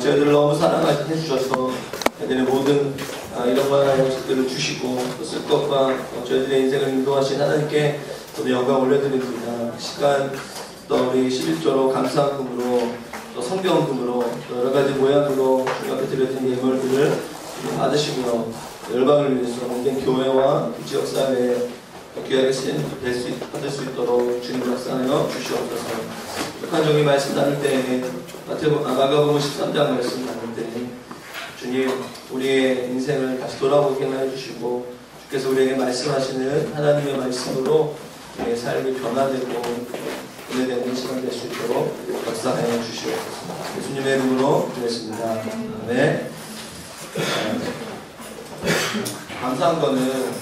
저희들을 너무 사랑해 주셔서 저희들의 모든 이런 것들을 주시고 또 쓸 것과 저희들의 인생을 인도하신 하나님께 또 영광 올려드립니다. 시간 또 우리 11조로 감사금으로 또 성경금으로 또 여러 가지 모양으로 주님 앞에 드려진 예물들을 받으시며 열방을 위해서 모든 교회와 지역사회에 귀하게 받을 수 있도록 주님 역사하여 주시옵소서. 북한 종이 말씀 나눌 때 마가복음 13장 말씀 나눌 때 주님 우리의 인생을 다시 돌아보게 해주시고 주께서 우리에게 말씀하시는 하나님의 말씀으로 우리의 삶이 변화되고 은혜되는 시간 될 수 있도록 역사하여 주시옵소서. 예수님의 이름으로 기도했습니다. 아멘. 감사한 거는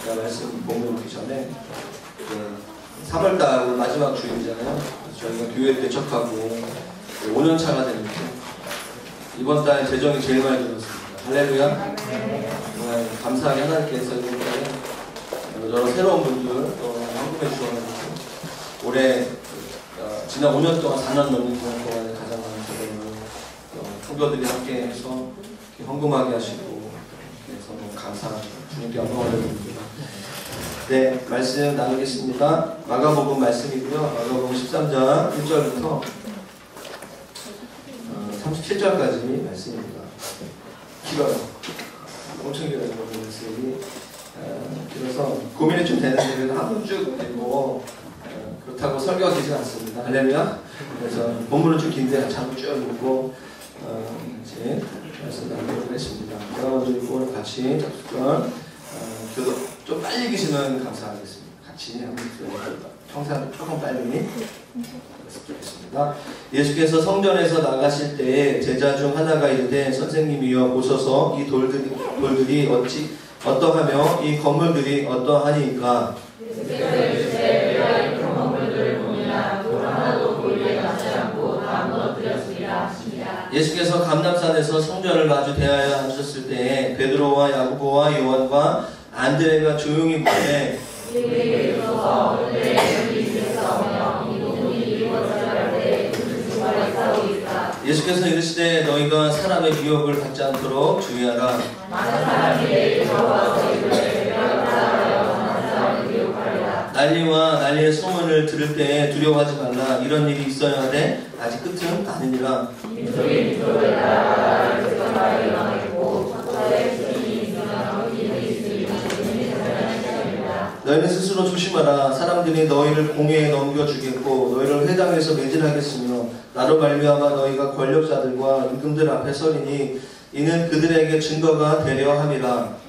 제가 말씀 본문 오기 전에 3월달 마지막 주일이잖아요. 저희가 교회에 개척하고 5년차가 되는데 이번 달 재정이 제일 많이 들었습니다. 할렐루야. 정말 감사하게 하나님께서 이번 달에 여러 새로운 분들 또 헌금해 주셔가지고 올해 지난 5년 동안 4년 넘는 기간 동안에 가장 많은 재정을 성도들이 함께 해서 헌금하게 하시고 그래서 너무 감사하죠. 주님께 영광을 올려드립니다. 네, 말씀 나누겠습니다. 마가복음 말씀이고요. 마가복음 13장 1절부터 37절까지 말씀입니다. 길어요. 엄청 길어요. 말씀이 길어서 고민이 좀 되는데 그래도 한 번 쭉 되고 그렇다고 설교가 되지 않습니다. 할렐루야. 그래서 본문은 좀 긴데 잠을 쭉 읽고 이제 말씀 나누도록 하겠습니다. 제가 먼저 읽고 같이 작수절 저도 좀 빨리 읽으시면 감사하겠습니다. 같이 한번 평상 조금 빨리 좋겠습니다. 예수께서 성전에서 나가실 때에 제자 중 하나가 이르되 선생님이여 보소서 이 돌들이 어떠하며 이 건물들이 어떠하니까 예수께서 감람산에서 성전을 마주 대하여 앉으셨을 때에 베드로와 야고보와 요한과 안드레가 조용히 보되 예수께서 이르시되 너희가 사람의 미혹을 받지 않도록 주의하라. 난리와 난리의 소문을 들을 때에 두려워하지 말라. 이런 일이 있어야 하되 아직 끝은 아니니라. 너희는 스스로 조심하라. 사람들이 너희를 공회에 넘겨주겠고 너희를 회당에서 매질하겠으며 나로 말미암아 너희가 권력자들과 임금들 앞에 서리니 이는 그들에게 증거가 되려 함이라.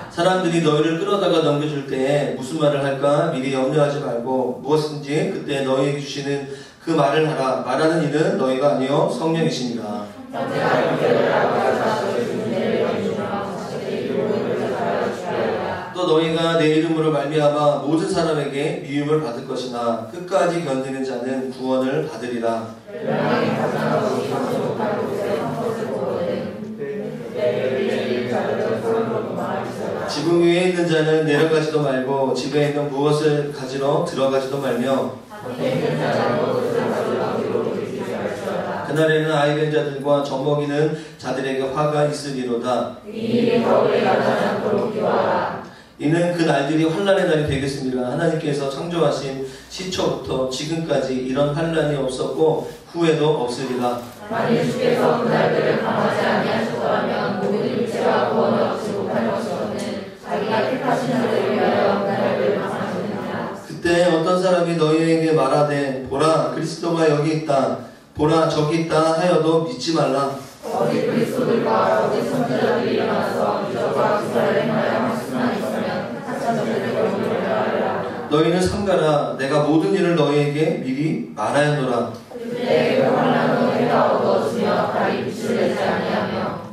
사람들이 너희를 끌어다가 넘겨줄 때에 무슨 말을 할까 미리 염려하지 말고 무엇인지 그때 너희에게 주시는 그 말을 하라. 말하는 이는 너희가 아니요 성령이시니라. 또 너희가 내 이름으로 말미암아 모든 사람에게 미움을 받을 것이나 끝까지 견디는 자는 구원을 받으리라. 지붕 위에 있는 자는 내려가지도 말고 집에 있는 무엇을 가지러 들어가지도 말며 그날에는 아이된 자들과 젖먹이는 자들에게 화가 있으리로다. 이는 그 날들이 환난의 날이 되겠습니다. 하나님께서 창조하신 시초부터 지금까지 이런 환난이 없었고 후에도 없으리라. 만일 주께서 그 날들을 감하지 아니하셨더라면 모든 일체가 구원을 얻지 못할 것이거든 자기가 택하신 자들을 위하여 그 날들을 감하셨느니라. 그때 어떤 사람이 너희에게 말하되 보라 그리스도가 여기 있다 보라 저기 있다 하여도 믿지 말라. 어디 그리스도들과 어디 선지자들이 일어나서 이적과 기사를 행하여 하시나 있으면 하찮은 경우를 하리라. 너희는 삼가라. 내가 모든 일을 너희에게 미리 말하였노라. 그때 그 환난은 해가 어두워지며 달이 빛을 내지 아니하며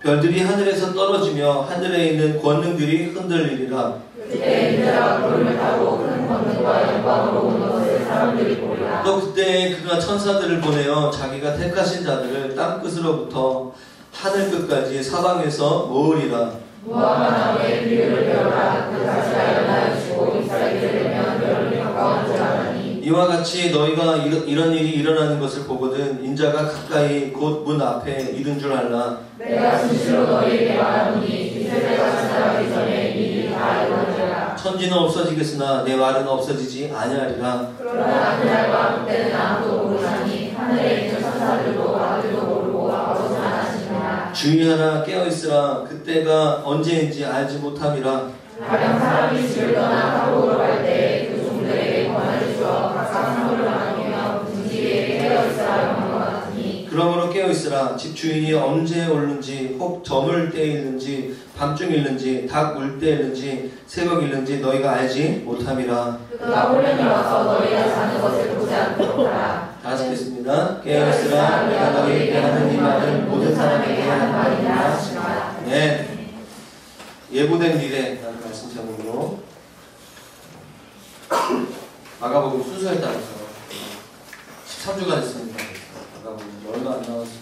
별들이 하늘에서 떨어지며 하늘에 있는 권능들이 흔들리리라. 그때 인자가 구름을 타고 큰 권능과 영광으로 오는 것을 사람들이 보리라. 또 그때 그가 천사들을 보내어 자기가 택하신 자들을 땅끝으로부터 하늘 끝까지 사방에서 모으리라. 무화과나무의 비유를 배우라. 그 가지가 연하여지고 잎사귀를 내면 여름이 가까운 줄 아나니 이와 같이 너희가 이런 일이 일어나는 것을 보거든 인자가 가까이 곧 문 앞에 이른 줄 알라. 내가 진실로 너희에게 말하노니 이제 내가 찾아가기 전에 이 일이 다 이루어지리라. 천지는 없어지겠으나 내 말은 없어지지 아니하리라. 그러나 그날과 그때는 아무도 모르나니 하늘에 있는 천사들도 아들도 모르고 아버지만 아시니라. 주의하라 깨어있으라 그때가 언제인지 알지 못함이라. 가령 사람이 집을 떠나 감옥으로 갈 때 그 종들에게 권한을 주어 각각 상을 나누며 등지기에게 깨어있으라 하는 것 같으니. 그러므로 깨어있으라. 집주인이 언제 오는지 혹 저물 때에 있는지 밤중일는지 닭 울 때에 있는지 새벽일는지 너희가 알지 못함이라. 그가 혼련이 와서 너희가 자는 것을 보지 않도록 하라. 다시 듣겠습니다. 깨어있으라 내가 너희에게 하는 이 말은 모든 사람에게 하는 말이라 하시라. 네. 예고된 미래라는 말씀 제목으로 마가복음 순서에 따라서 13주가 됐습니다. 마가복음 얼마 안 남았습니다.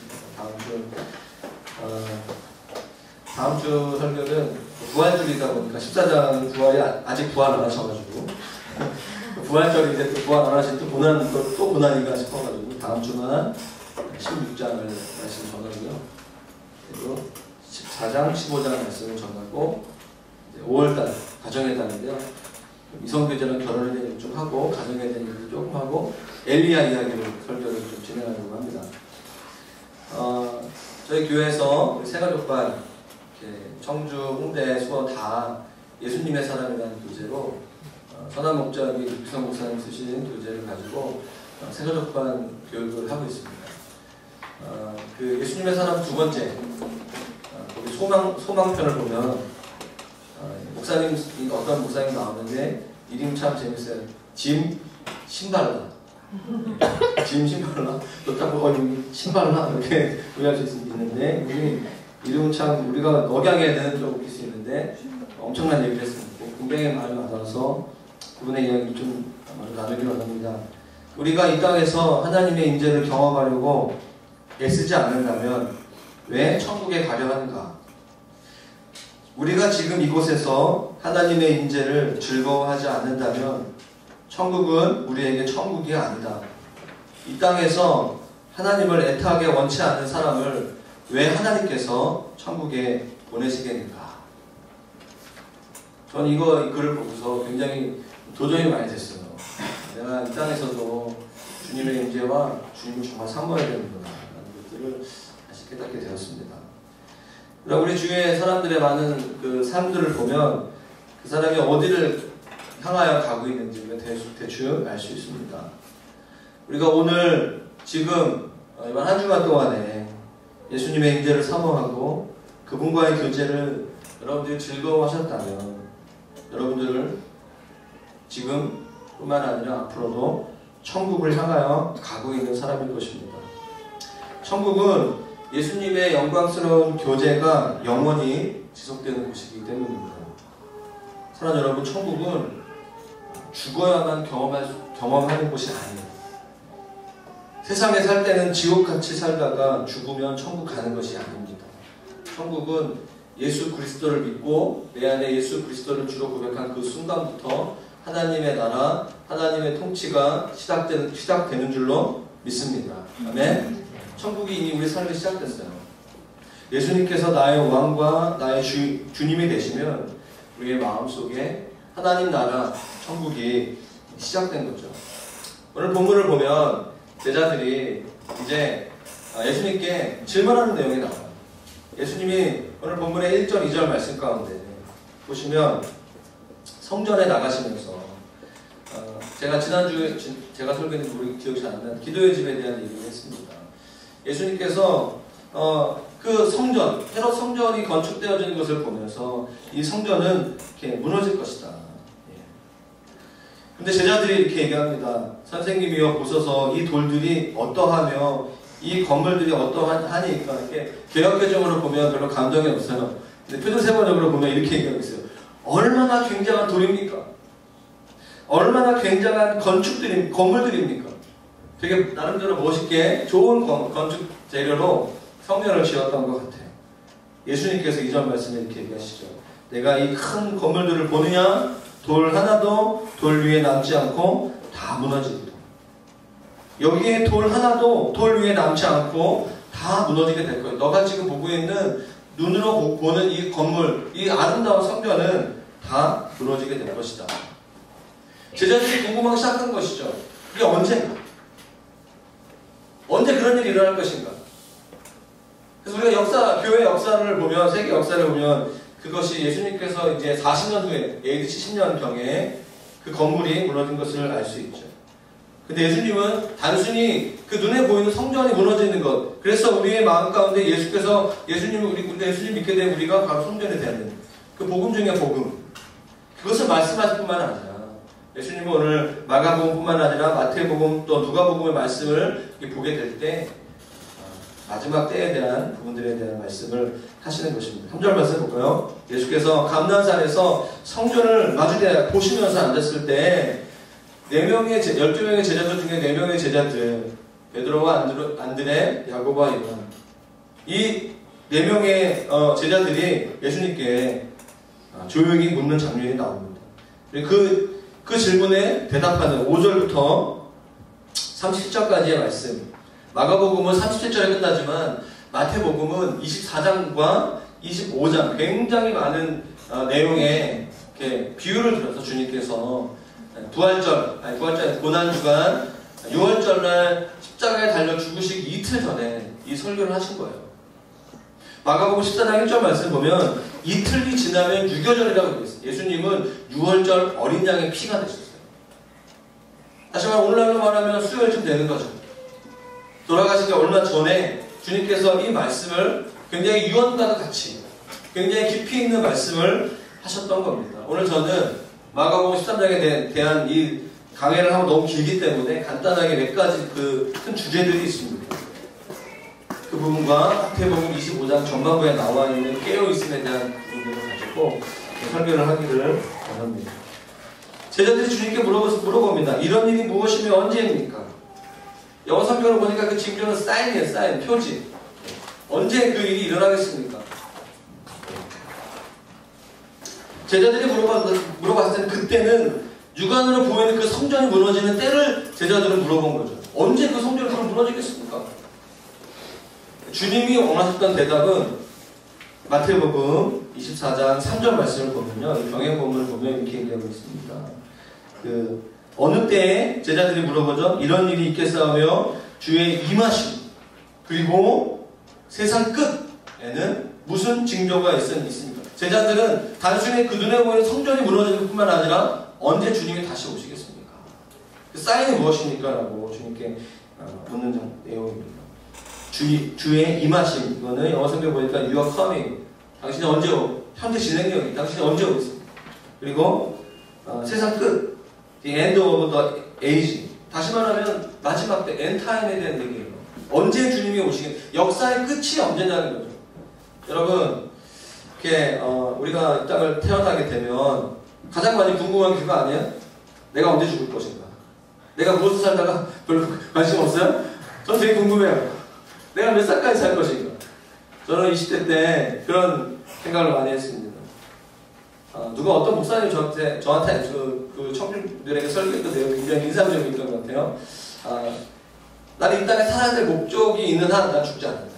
다음 주 설교는 부활절이다 보니까 14장 부활이 아직 부활 안 하셔가지고 부활절인데 또 부활 안 하신 또 고난인가 싶어가지고 다음 주만 16장을 말씀 전하고요. 그리고 14장, 15장 말씀을 전하고 5월달 가정의 달인데요. 이성교제랑 결혼에 대한 얘기 좀 하고 가정에 대한 얘기 조금 하고 엘리야 이야기를 설교를 좀 진행하려고 합니다. 저희 교회에서 새가족반 청주, 홍대, 수원 다 예수님의 사람이라는 교재로 선한 목자기 육성 목사님 쓰신 교재를 가지고 새가족반 교육을 하고 있습니다. 그 예수님의 사람 두 번째 거기 소망편을 보면 목사님 어떤 목사님 나오는데 이름 참 재밌어요. 짐 신발라. 짐 신발라. 또 딱 보고 신발라 이렇게 오해할 수 있는데 이름 참 우리가 억양에는 좀 웃길 수 있는데 엄청난 얘기를 했습니다. 굉장히 많이 받아서 그분의 이야기 좀 나누기로 합니다. 우리가 이 땅에서 하나님의 인재를 경험하려고 애쓰지 않는다면 왜 천국에 가려 하는가? 우리가 지금 이곳에서 하나님의 인재를 즐거워하지 않는다면 천국은 우리에게 천국이 아니다. 이 땅에서 하나님을 애타게 원치 않는 사람을 왜 하나님께서 천국에 보내시겠는가? 저는 이 글을 보고서 굉장히 도전이 많이 됐어요. 내가 이 땅에서도 주님의 인재와 주님을 정말 사모해야 되는구나 라는 것들을 다시 깨닫게 되었습니다. 우리 주위의 사람들의 많은 그 삶들을 보면 그 사람이 어디를 향하여 가고 있는지 우리가 대충 알 수 있습니다. 우리가 오늘 지금 이번 한 주간 동안에 예수님의 인재를 사모하고 그분과의 교제를 여러분들이 즐거워하셨다면 여러분들을 지금 뿐만 아니라 앞으로도 천국을 향하여 가고 있는 사람일 것입니다. 천국은 예수님의 영광스러운 교제가 영원히 지속되는 곳이기 때문입니다. 사랑하는 여러분, 천국은 죽어야만 경험하는 곳이 아니에요. 세상에 살 때는 지옥같이 살다가 죽으면 천국 가는 것이 아닙니다. 천국은 예수 그리스도를 믿고 내 안에 예수 그리스도를 주로 고백한 그 순간부터 하나님의 나라, 하나님의 통치가 시작되는 줄로 믿습니다. 아멘. 천국이 이미 우리 삶에 시작됐어요. 예수님께서 나의 왕과 나의 주님이 되시면 우리의 마음속에 하나님 나라, 천국이 시작된 거죠. 오늘 본문을 보면 제자들이 이제 예수님께 질문하는 내용이 나와요. 예수님이 오늘 본문의 1절, 2절 말씀 가운데 보시면 성전에 나가시면서 제가 지난주에 제가 설교했는지 우리 기억이 잘 안 나는 기도의 집에 대한 얘기를 했습니다. 예수님께서 그 성전, 헤롯 성전이 건축되어진 것을 보면서 이 성전은 이렇게 무너질 것이다. 근데 제자들이 이렇게 얘기합니다. 선생님이여 보소서 이 돌들이 어떠하며 이 건물들이 어떠하니까 이렇게 개혁개정으로 보면 별로 감정이 없어요. 근데 표준세번역으로 보면 이렇게 얘기하고 있어요. 얼마나 굉장한 돌입니까? 얼마나 굉장한 건물들입니까? 되게 나름대로 멋있게 좋은 건축 재료로 성전을 지었던 것 같아요. 예수님께서 이전 말씀에 이렇게 얘기하시죠. 내가 이 큰 건물들을 보느냐? 돌 하나도 돌 위에 남지 않고 다 무너지리라. 여기에 돌 하나도 돌 위에 남지 않고 다 무너지게 될 거예요. 너가 지금 보고 있는 눈으로 보는 이 건물, 이 아름다운 성전은 다 무너지게 될 것이다. 제자들이 궁금하기 시작한 것이죠. 이게 언젠가? 언제 그런 일이 일어날 것인가? 그래서 우리가 교회 역사를 보면, 세계 역사를 보면 그것이 예수님께서 이제 40년 후에, AD 70년경에 그 건물이 무너진 것을 알 수 있죠. 근데 예수님은 단순히 그 눈에 보이는 성전이 무너지는 것, 그래서 우리의 마음 가운데 예수님을 예수님 믿게 된 우리가 바로 성전이 되는 그 복음 중에 복음, 그것을 말씀하실 뿐만 아니라 예수님은 오늘 마가복음뿐만 아니라 마태복음 또 누가복음의 말씀을 보게 될 때 마지막 때에 대한 부분들에 대한 말씀을 하시는 것입니다. 3절 말씀 볼까요? 예수께서 감난산에서 성전을 마주대 보시면서 앉았을 때 12명의 제자들 중에 4명의 제자들, 베드로와 안드레, 야고보와 요한, 이 4명의 제자들이 예수님께 조용히 묻는 장면이 나옵니다. 그 질문에 대답하는 5절부터 37절까지의 말씀, 마가복음은 37절에 끝나지만 마태복음은 24장과 25장 굉장히 많은 내용의 비유를 들어서 주님께서 고난주간 6월절날 십자가에 달려 죽으시기 이틀 전에 이 설교를 하신 거예요. 마가복음 14장 1절 말씀 보면 이틀이 지나면 유교절이라고 되어 있어요. 예수님은 6월절 어린 양의 피가 되셨어요. 다시 말해 오늘날로 말하면 수요일쯤 되는 거죠. 돌아가시기 얼마 전에 주님께서 이 말씀을 굉장히 유언과도 같이 굉장히 깊이 있는 말씀을 하셨던 겁니다. 오늘 저는 마가복음 13장에 대한 이 강해를 하면 너무 길기 때문에 간단하게 몇 가지 그 큰 주제들이 있습니다. 그 부분과 마태복음 25장 전반부에 나와 있는 깨어있음에 대한 부분들을 가지고 설교를 하기를 원합니다. 제자들이 주님께 물어봅니다. 이런 일이 무엇이며 언제입니까? 영어 성경을 보니까 그 징조는 사인이에요. 사인, 표지. 언제 그 일이 일어나겠습니까? 제자들이 물어봤을 때는 그때는 육안으로 보이는 그 성전이 무너지는 때를 제자들은 물어본 거죠. 언제 그 성전이 그럼 무너지겠습니까? 주님이 원하셨던 대답은 마태복음 24장 3절 말씀을 보면요. 이 병행본문을 보면 이렇게 얘기하고 있습니다. 어느 때에 제자들이 물어보죠. 이런 일이 있겠사오며 주의 임하심 그리고 세상 끝에는 무슨 징조가 있습니까? 제자들은 단순히 그 눈에 보이는 성전이 무너지는 뿐만 아니라 언제 주님이 다시 오시겠습니까? 그 사인이 무엇입니까? 라고 주님께 묻는 내용입니다. 주의 임하심, 이거는 영어 성경 보니까 You are coming. 당신이 언제 현재 진행형이 당신이 언제 오겠습니까? 그리고 세상 끝, The end of the age. 다시 말하면 마지막 때, end time에 대한 얘기예요. 언제 주님이 오시겠? 역사의 끝이 언제냐는 거죠. 여러분, 이렇게 우리가 이 땅을 태어나게 되면 가장 많이 궁금한 게 그거 아니에요? 내가 언제 죽을 것인가? 내가 무엇을 살다가 별로 관심 없어요? 저는 되게 궁금해요. 내가 몇 살까지 살 것인가? 저는 20대 때 그런 생각을 많이 했습니다. 누가 어떤 목사님이 저한테 그 청중들에게 설교했던 내용이 굉장히 인상적이었던 것 같아요. 나는 이 땅에 살아야 될 목적이 있는 한 난 죽지 않는다.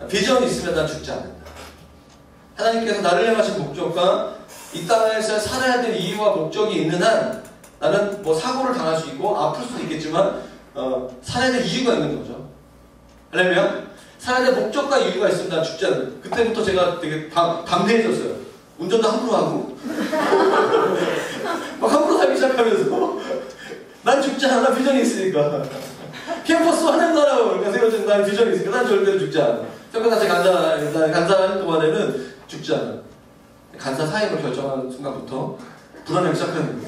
비전이 있으면 난 죽지 않는다. 하나님께서 나를 향하신 목적과 이 땅에서 살아야 될 이유와 목적이 있는 한 나는 뭐 사고를 당할 수 있고 아플 수도 있겠지만 살아야 될 이유가 있는 거죠. 할렐루야? 살아야 될 목적과 이유가 있으면 난 죽지 않는다. 그때부터 제가 되게 담대해졌어요. 운전도 함부로 하고 막 함부로 살기 시작하면서 난 죽지 않아. 난 비전이 있으니까. 캠퍼스 하늘나라고 그러니까 세워진 난 비전이 있으니까 난 절대로 죽지 않아. 평가사체 간사하는 동안에는 죽지 않아. 간사 사임을 결정하는 순간부터 불안하기 시작하는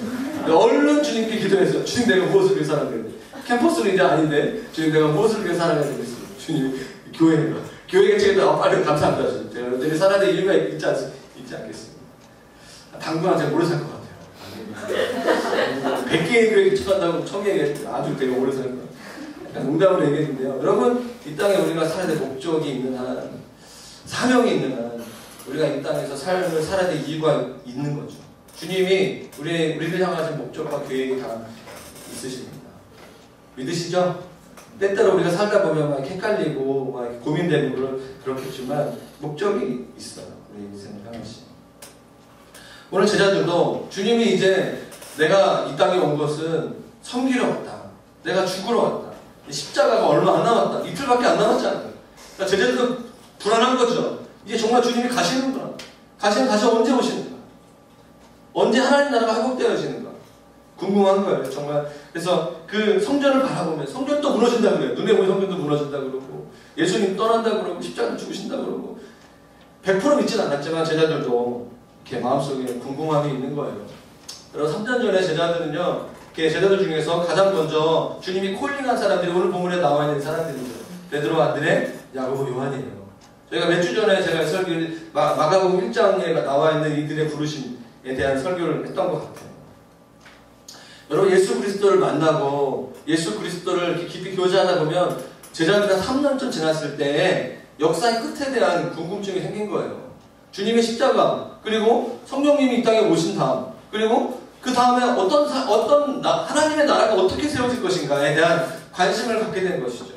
거예요. 얼른 주님께 기도했어요. 주님 내가 무엇을 위해 살아야 되는데. 캠퍼스는 이제 아닌데 주님 내가 무엇을 위해 살아야 되겠어요. 주님 교회가 지금 빨리 감사합니다. 주님. 제가 여러분들이 살아야 될 이유가 있지 않겠습니다. 당분간 제가 오래 살 것 같아요. 100개의 교회 처한다고 청계에 아주 되게 오래 살 거예요. 농담으로 얘기했는데요. 여러분, 이 땅에 우리가 살아야 될 목적이 있는 한, 사명이 있는 한, 우리가 이 땅에서 삶을 살아야 될 이유가 있는 거죠. 주님이 우리를 향하신 목적과 계획이 다 있으십니다. 믿으시죠? 때때로 우리가 살다 보면 막 헷갈리고 막 고민되고 그렇겠지만 목적이 있어요. 우리 인생을 향하신. 오늘 제자들도 주님이 이제 내가 이 땅에 온 것은 섬기러 왔다. 내가 죽으러 왔다. 십자가가 얼마 안 남았다. 이틀밖에 안 남았잖아요. 그러니까 제자들도 불안한 거죠. 이제 정말 주님이 가시는구나. 가시면 다시 언제 오시는가? 언제 하나님 나라가 회복되어지는가? 궁금한 거예요. 정말. 그래서 그 성전을 바라보면 성전도 무너진다 그래요. 눈에 보이는 성전도 무너진다 그러고 예수님 떠난다 그러고 십자가 죽으신다 그러고 100% 믿지는 않았지만 제자들도 이렇게 마음속에 궁금함이 있는 거예요. 여러분 3년 전에 제자들은요. 제자들 중에서 가장 먼저 주님이 콜링한 사람들이 오늘 본문에 나와 있는 사람들이죠. 베드로, 안드레, 야고보, 요한이에요. 저희가 몇 주 전에 제가 설교를 마가복음 1장에 나와 있는 이들의 부르심에 대한 설교를 했던 것 같아요. 여러분 예수 그리스도를 만나고 예수 그리스도를 이렇게 깊이 교제하다 보면 제자들이 3년쯤 지났을 때 역사의 끝에 대한 궁금증이 생긴 거예요. 주님의 십자가 그리고 성령님이 이 땅에 오신 다음 그리고 그 다음에 하나님의 나라가 어떻게 세워질 것인가에 대한 관심을 갖게 된 것이죠.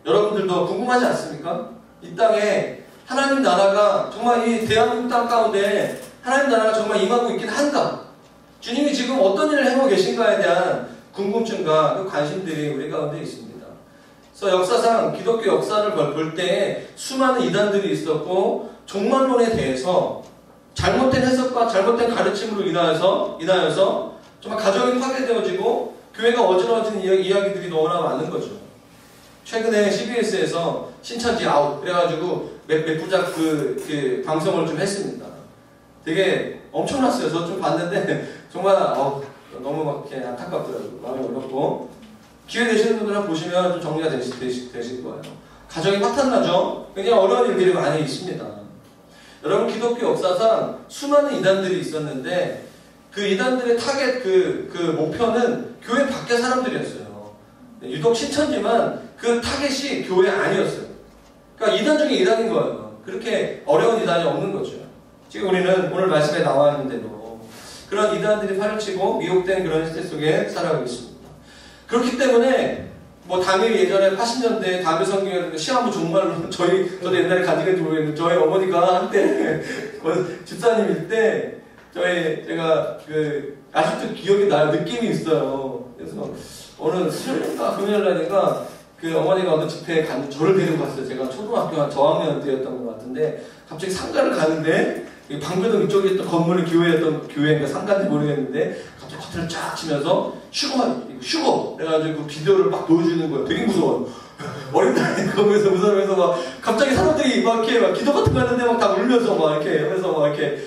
여러분들도 궁금하지 않습니까? 이 땅에 하나님 나라가 정말 이 대한민국 땅 가운데 하나님 나라가 정말 임하고 있긴 한가? 주님이 지금 어떤 일을 해오고 계신가에 대한 궁금증과 그 관심들이 우리 가운데 있습니다. 그래서 역사상 기독교 역사를 볼 때 수많은 이단들이 있었고 종말론에 대해서 잘못된 해석과 잘못된 가르침으로 인하여서 정말 가정이 파괴되어지고 교회가 어지러워지는 이야기들이 너무나 많은 거죠. 최근에 CBS에서 신천지 아웃 그래가지고 몇 부작 그 방송을 좀 했습니다. 되게 엄청났어요. 저 좀 봤는데 정말 너무 막 이렇게 안타깝더라고요. 마음이 어렵고 기회 되시는 분들은 보시면 좀 정리가 되실 거예요. 가정이 파탄나죠. 굉장히 어려운 일들이 많이 있습니다. 여러분 기독교 역사상 수많은 이단들이 있었는데 그 이단들의 타겟 그 목표는 교회 밖의 사람들이었어요. 유독 신천지만 그 타겟이 교회 아니었어요. 그러니까 이단 중에 이단인 거예요. 그렇게 어려운 이단이 없는 거죠. 지금 우리는 오늘 말씀에 나와 있는 대로 그런 이단들이 파렴치고 미혹된 그런 시대 속에 살아가고 있습니다. 그렇기 때문에 당일 예전에 80년대 담임 성경에 시한부 종말론 저도 옛날에 가지고 모르겠는데 저희 어머니가 한때 집사님일 때 제가 아직도 기억이 나요. 느낌이 있어요. 그래서 어느 수요일인가 금요일날인가 그 어머니가 어느 집회에 갔는데 저를 데리고 갔어요. 제가 초등학교 한 저학년 때였던 것 같은데 갑자기 상가를 가는데 방배동 이쪽에 있던 건물이 교회인가 상가인지 모르겠는데 갑자기 커튼을 쫙 치면서 슈거! 그래가지고 비디오를 막 보여주는 거예요. 되게 무서워요. 어린 나이에 거기서 무서워서 막 갑자기 사람들이 막 이렇게 막 기도 같은 거 하는데 막 다 울면서 막 이렇게 하면서 막 이렇게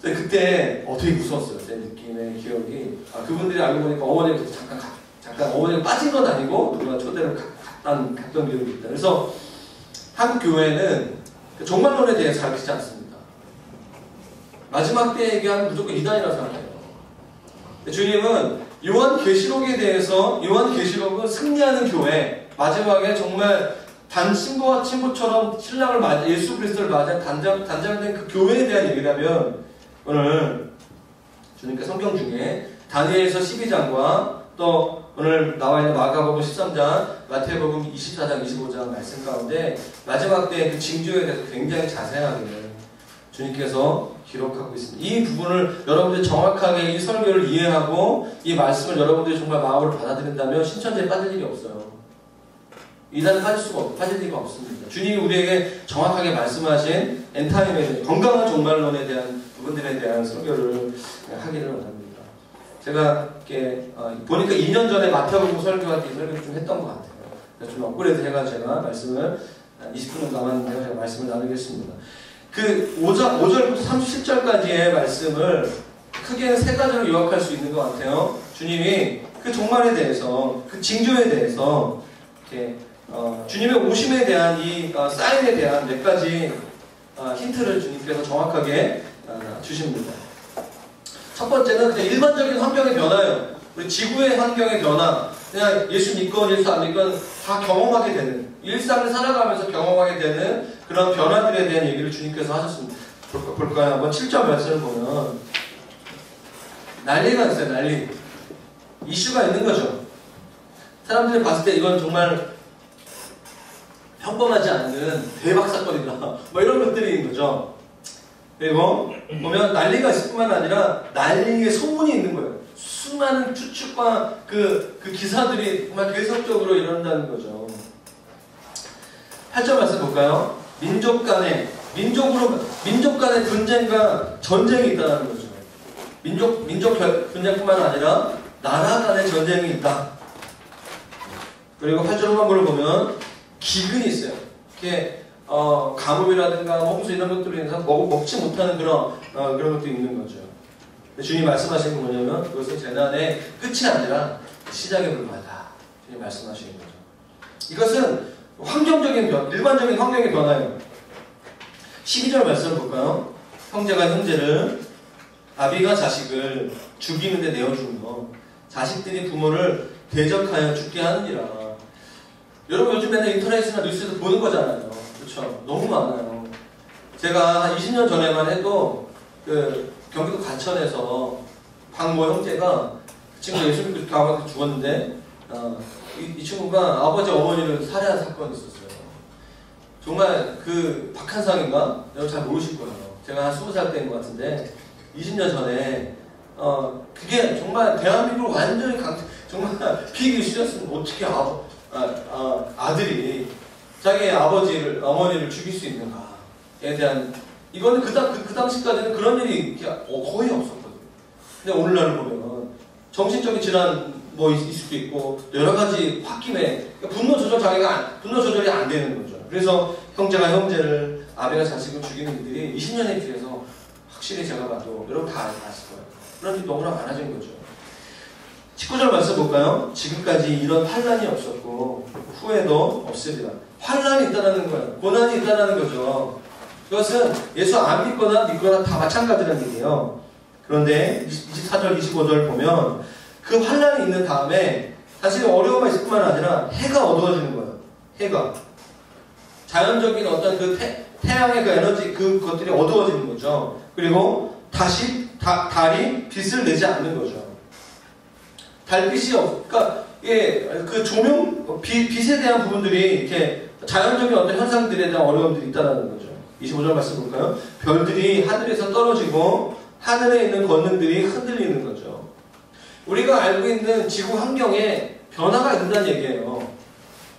그때 되게 무서웠어요. 제 느낌의 기억이. 그분들이 알고 보니까 어머니가 잠깐 어머니가 빠진 건 아니고 누가 초대를 갔던 기억이 있다. 그래서 한국 교회는 종말론에 대해서 가르치지 않습니다. 마지막 때 얘기하면 무조건 이단이라고 생각해요. 주님은 요한계시록에 대해서 요한계시록은 승리하는 교회 마지막에 정말 단친구와 친구처럼 신랑을 예수 그리스도를 맞이한 단장된 그 교회에 대한 얘기라면 오늘 주님께서 성경 중에 다니엘서 12장과 또 오늘 나와 있는 마가복음 13장, 마태복음 24장, 25장 말씀 가운데 마지막 때 그 징조에 대해서 굉장히 자세하게 주님께서 기록하고 있습니다. 이 부분을 여러분들이 정확하게 이 설교를 이해하고 이 말씀을 여러분들이 정말 마음으로 받아들인다면 신천지에 빠질 일이 없어요. 이단에 빠질 리가 없습니다. 주님이 우리에게 정확하게 말씀하신 엔타임에 대한 건강한 종말론에 대한 부분들에 대한 설교를 하기를 원합니다. 제가 이렇게 보니까 2년 전에 마태복음 설교할 때 이 설교를 좀 했던 것 같아요. 그래서 좀 업그레이드 해가지고 제가 말씀을 20분 정도 남았는데 제가 말씀을 나누겠습니다. 그 5절부터 37절까지의 말씀을 크게 세 가지로 요약할 수 있는 것 같아요. 주님이 그 종말에 대해서, 그 징조에 대해서 이렇게 주님의 오심에 대한 이 사인에 대한 몇 가지 힌트를 주님께서 정확하게 주십니다. 첫 번째는 그냥 일반적인 환경의 변화예요. 우리 지구의 환경의 변화, 그냥 예수 믿건 예수 안 믿건 다 경험하게 되는, 일상을 살아가면서 경험하게 되는 그런 변화들에 대한 얘기를 주님께서 하셨습니다. 볼까요? 한번 7절 말씀을 보면 난리가 있어요. 난리. 이슈가 있는 거죠. 사람들이 봤을 때 이건 정말 평범하지 않은 대박 사건이다. 뭐 이런 것들이 있는 거죠. 그리고 보면 난리가 있을 뿐만 아니라 난리의 소문이 있는 거예요. 수많은 추측과 그 기사들이 정말 계속적으로 일어난다는 거죠. 8절 말씀 볼까요? 민족 간의 분쟁과 전쟁이 있다는 거죠. 민족 분쟁뿐만 아니라 나라 간의 전쟁이 있다. 그리고 8절 후반부를 보면 기근이 있어요. 이렇게 가뭄이라든가 홍수 이런 것들로 인해서 먹지 못하는 그런 것도 있는 거죠. 주님 말씀하시는 건 뭐냐면 그것은 재난의 끝이 아니라 시작에 불과하다. 주님 말씀하시는 거죠. 이것은 일반적인 환경의 변화예요. 12절 말씀을 볼까요? 형제가 형제를, 아비가 자식을 죽이는데 내어주는 거. 자식들이 부모를 대적하여 죽게 하느니라. 여러분 요즘 맨날 인터넷이나 뉴스에서 보는 거잖아요. 그렇죠? 너무 많아요. 제가 한 20년 전에만 해도 경기도 과천에서 박모 형제가 그 친구가 예수 믿고 가서 죽었는데 이 친구가 아버지 어머니를 살해한 사건이 있었어요. 정말 그 박한상인가? 여러분 잘 모르실 거예요. 제가 한 20살 때인 것 같은데 20년 전에 그게 정말 대한민국을 완전히 정말 피기 싫었으면 어떻게 아들이 자기 어머니를 죽일 수 있는가에 대한 이거는 그 당시까지는 그런 일이 거의 없었거든요. 근데 오늘날을 보면 정신적인 질환 뭐 있을 수도 있고 여러 가지 홧김에 분노 조절이 안 되는 거죠. 그래서 형제가 형제를, 아비가 자식을 죽이는 일들이 20년에 비해서 확실히 제가 봐도 여러분 다 아실 거예요. 그런 일이 너무나 많아진 거죠. 19절 말씀 볼까요? 지금까지 이런 환난이 없었고 후에도 없으리라. 환난이 있다는 거예요. 고난이 있다는 거죠. 그것은 예수 안 믿거나 다 마찬가지라는 얘기예요. 그런데 24절, 25절 보면 그 환난이 있는 다음에 사실 어려움이 있을 뿐만 아니라 해가 어두워지는 거예요. 해가. 자연적인 어떤 그 태양의 그 에너지 그것들이 어두워지는 거죠. 그리고 다시 달이 빛을 내지 않는 거죠. 달빛이 그러니까 그 조명, 빛에 대한 부분들이 이렇게 자연적인 어떤 현상들에 대한 어려움들이 있다는 거죠. 25절 말씀 볼까요? 별들이 하늘에서 떨어지고 하늘에 있는 권능들이 흔들리는 거죠. 우리가 알고 있는 지구 환경에 변화가 있다는 얘기예요.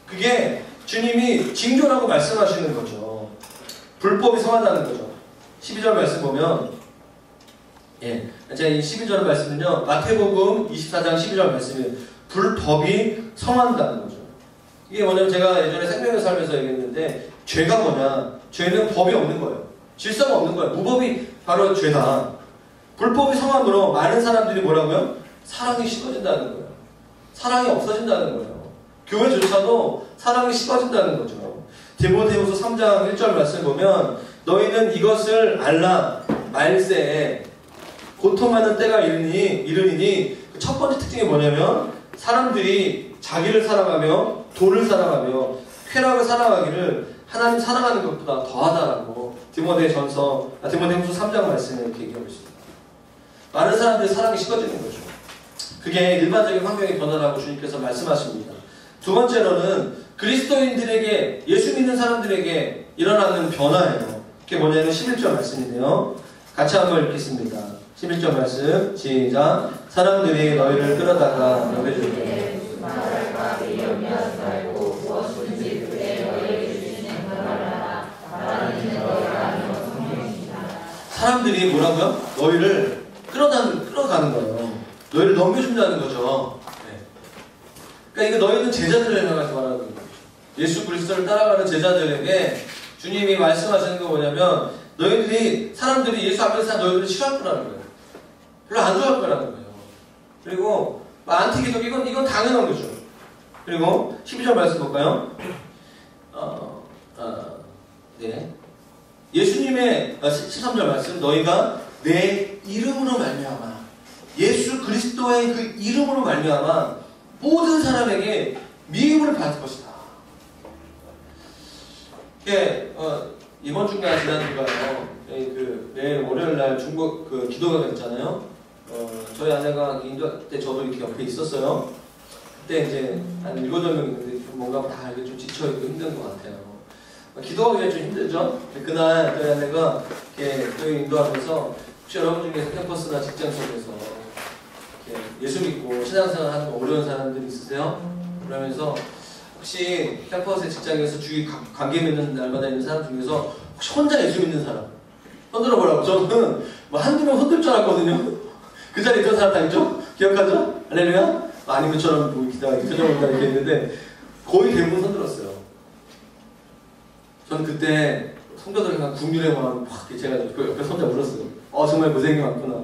그게 주님이 징조라고 말씀하시는 거죠. 불법이 성한다는 거죠. 12절 말씀 보면 제가 이 12절 말씀은요, 마태복음 24장 12절 말씀이에요. 불법이 성한다는 거죠. 이게 뭐냐면 제가 예전에 생명의 삶에서 얘기했는데 죄가 뭐냐? 죄는 법이 없는 거예요. 질서가 없는 거예요. 무법이 바로 죄다. 불법이 성함으로 많은 사람들이 뭐라고요? 사랑이 식어진다는 거예요. 사랑이 없어진다는 거예요. 교회조차도 사랑이 식어진다는 거죠. 디모데후서 3장 1절 말씀 보면 너희는 이것을 알라 말세에 고통하는 때가 이르니니 첫 번째 특징이 뭐냐면 사람들이 자기를 사랑하며 돈을 사랑하며 쾌락을 사랑하기를 하나님 사랑하는 것보다 더하다라고 디모데후서 3장 말씀에 이렇게 얘기하고 있습니다. 많은 사람들이 사랑이 식어지는 거죠. 그게 일반적인 환경의 변화라고 주님께서 말씀하십니다. 두 번째로는 그리스도인들에게, 예수 믿는 사람들에게 일어나는 변화예요. 그게 뭐냐면 11절 말씀인데요. 같이 한번 읽겠습니다. 11절 말씀 시작. 사람들이 너희를 끌어다가 너희를 사람들이 뭐라고요? 너희를 끌어가는 거예요. 너희를 넘겨준다는 거죠. 그러니까 이거 너희는 제자들을 향해서 말하는 거예요. 예수 그리스도를 따라가는 제자들에게 주님이 말씀하시는 거 뭐냐면 사람들이 예수 앞에서 산 너희들을 싫어할 거라는 거예요. 별로 안 좋아할 거라는 거예요. 그리고 안티기독 이건 당연한 거죠. 그리고 12절 말씀 볼까요? 예수님의 13절 말씀 너희가 내 이름으로 말미암아 예수 그리스도의 그 이름으로 말미암아 모든 사람에게 미움을 받을 것이다. 이번 주가 지난주가요. 내일 월요일날 중국 기도가 있잖아요. 저희 아내가 인도 때 저도 이렇게 옆에 있었어요. 그때 이제 한 7-8명 있는데 뭔가 다 이렇게 좀 지쳐있고 힘든 것 같아요. 기도하기가 좀 힘들죠? 그날 저희 아내가 이렇게 교회 인도하면서 혹시 여러분 중에서 캠퍼스나 직장 속에서 예수 믿고 신앙생활 하는 거 어려운 사람들이 있으세요? 그러면서 혹시 캠퍼스의 직장에서 주위 관계 맺는 날마다 있는 사람 중에서 혹시 혼자 예수 믿는 사람? 손들어 보라고. 저는 뭐 한두 명 손들 줄 알았거든요. 그 자리에 있던 사람 다 있죠? 기억하죠? 할렐루야? 아니면 저런 뭐 기다가 이렇게 있는데 거의 대부분 손들었어요. 저는 그때 성도들과 국민의 마음 막 제가 그 옆에 혼자 울었어요. 정말 고생이 많구나.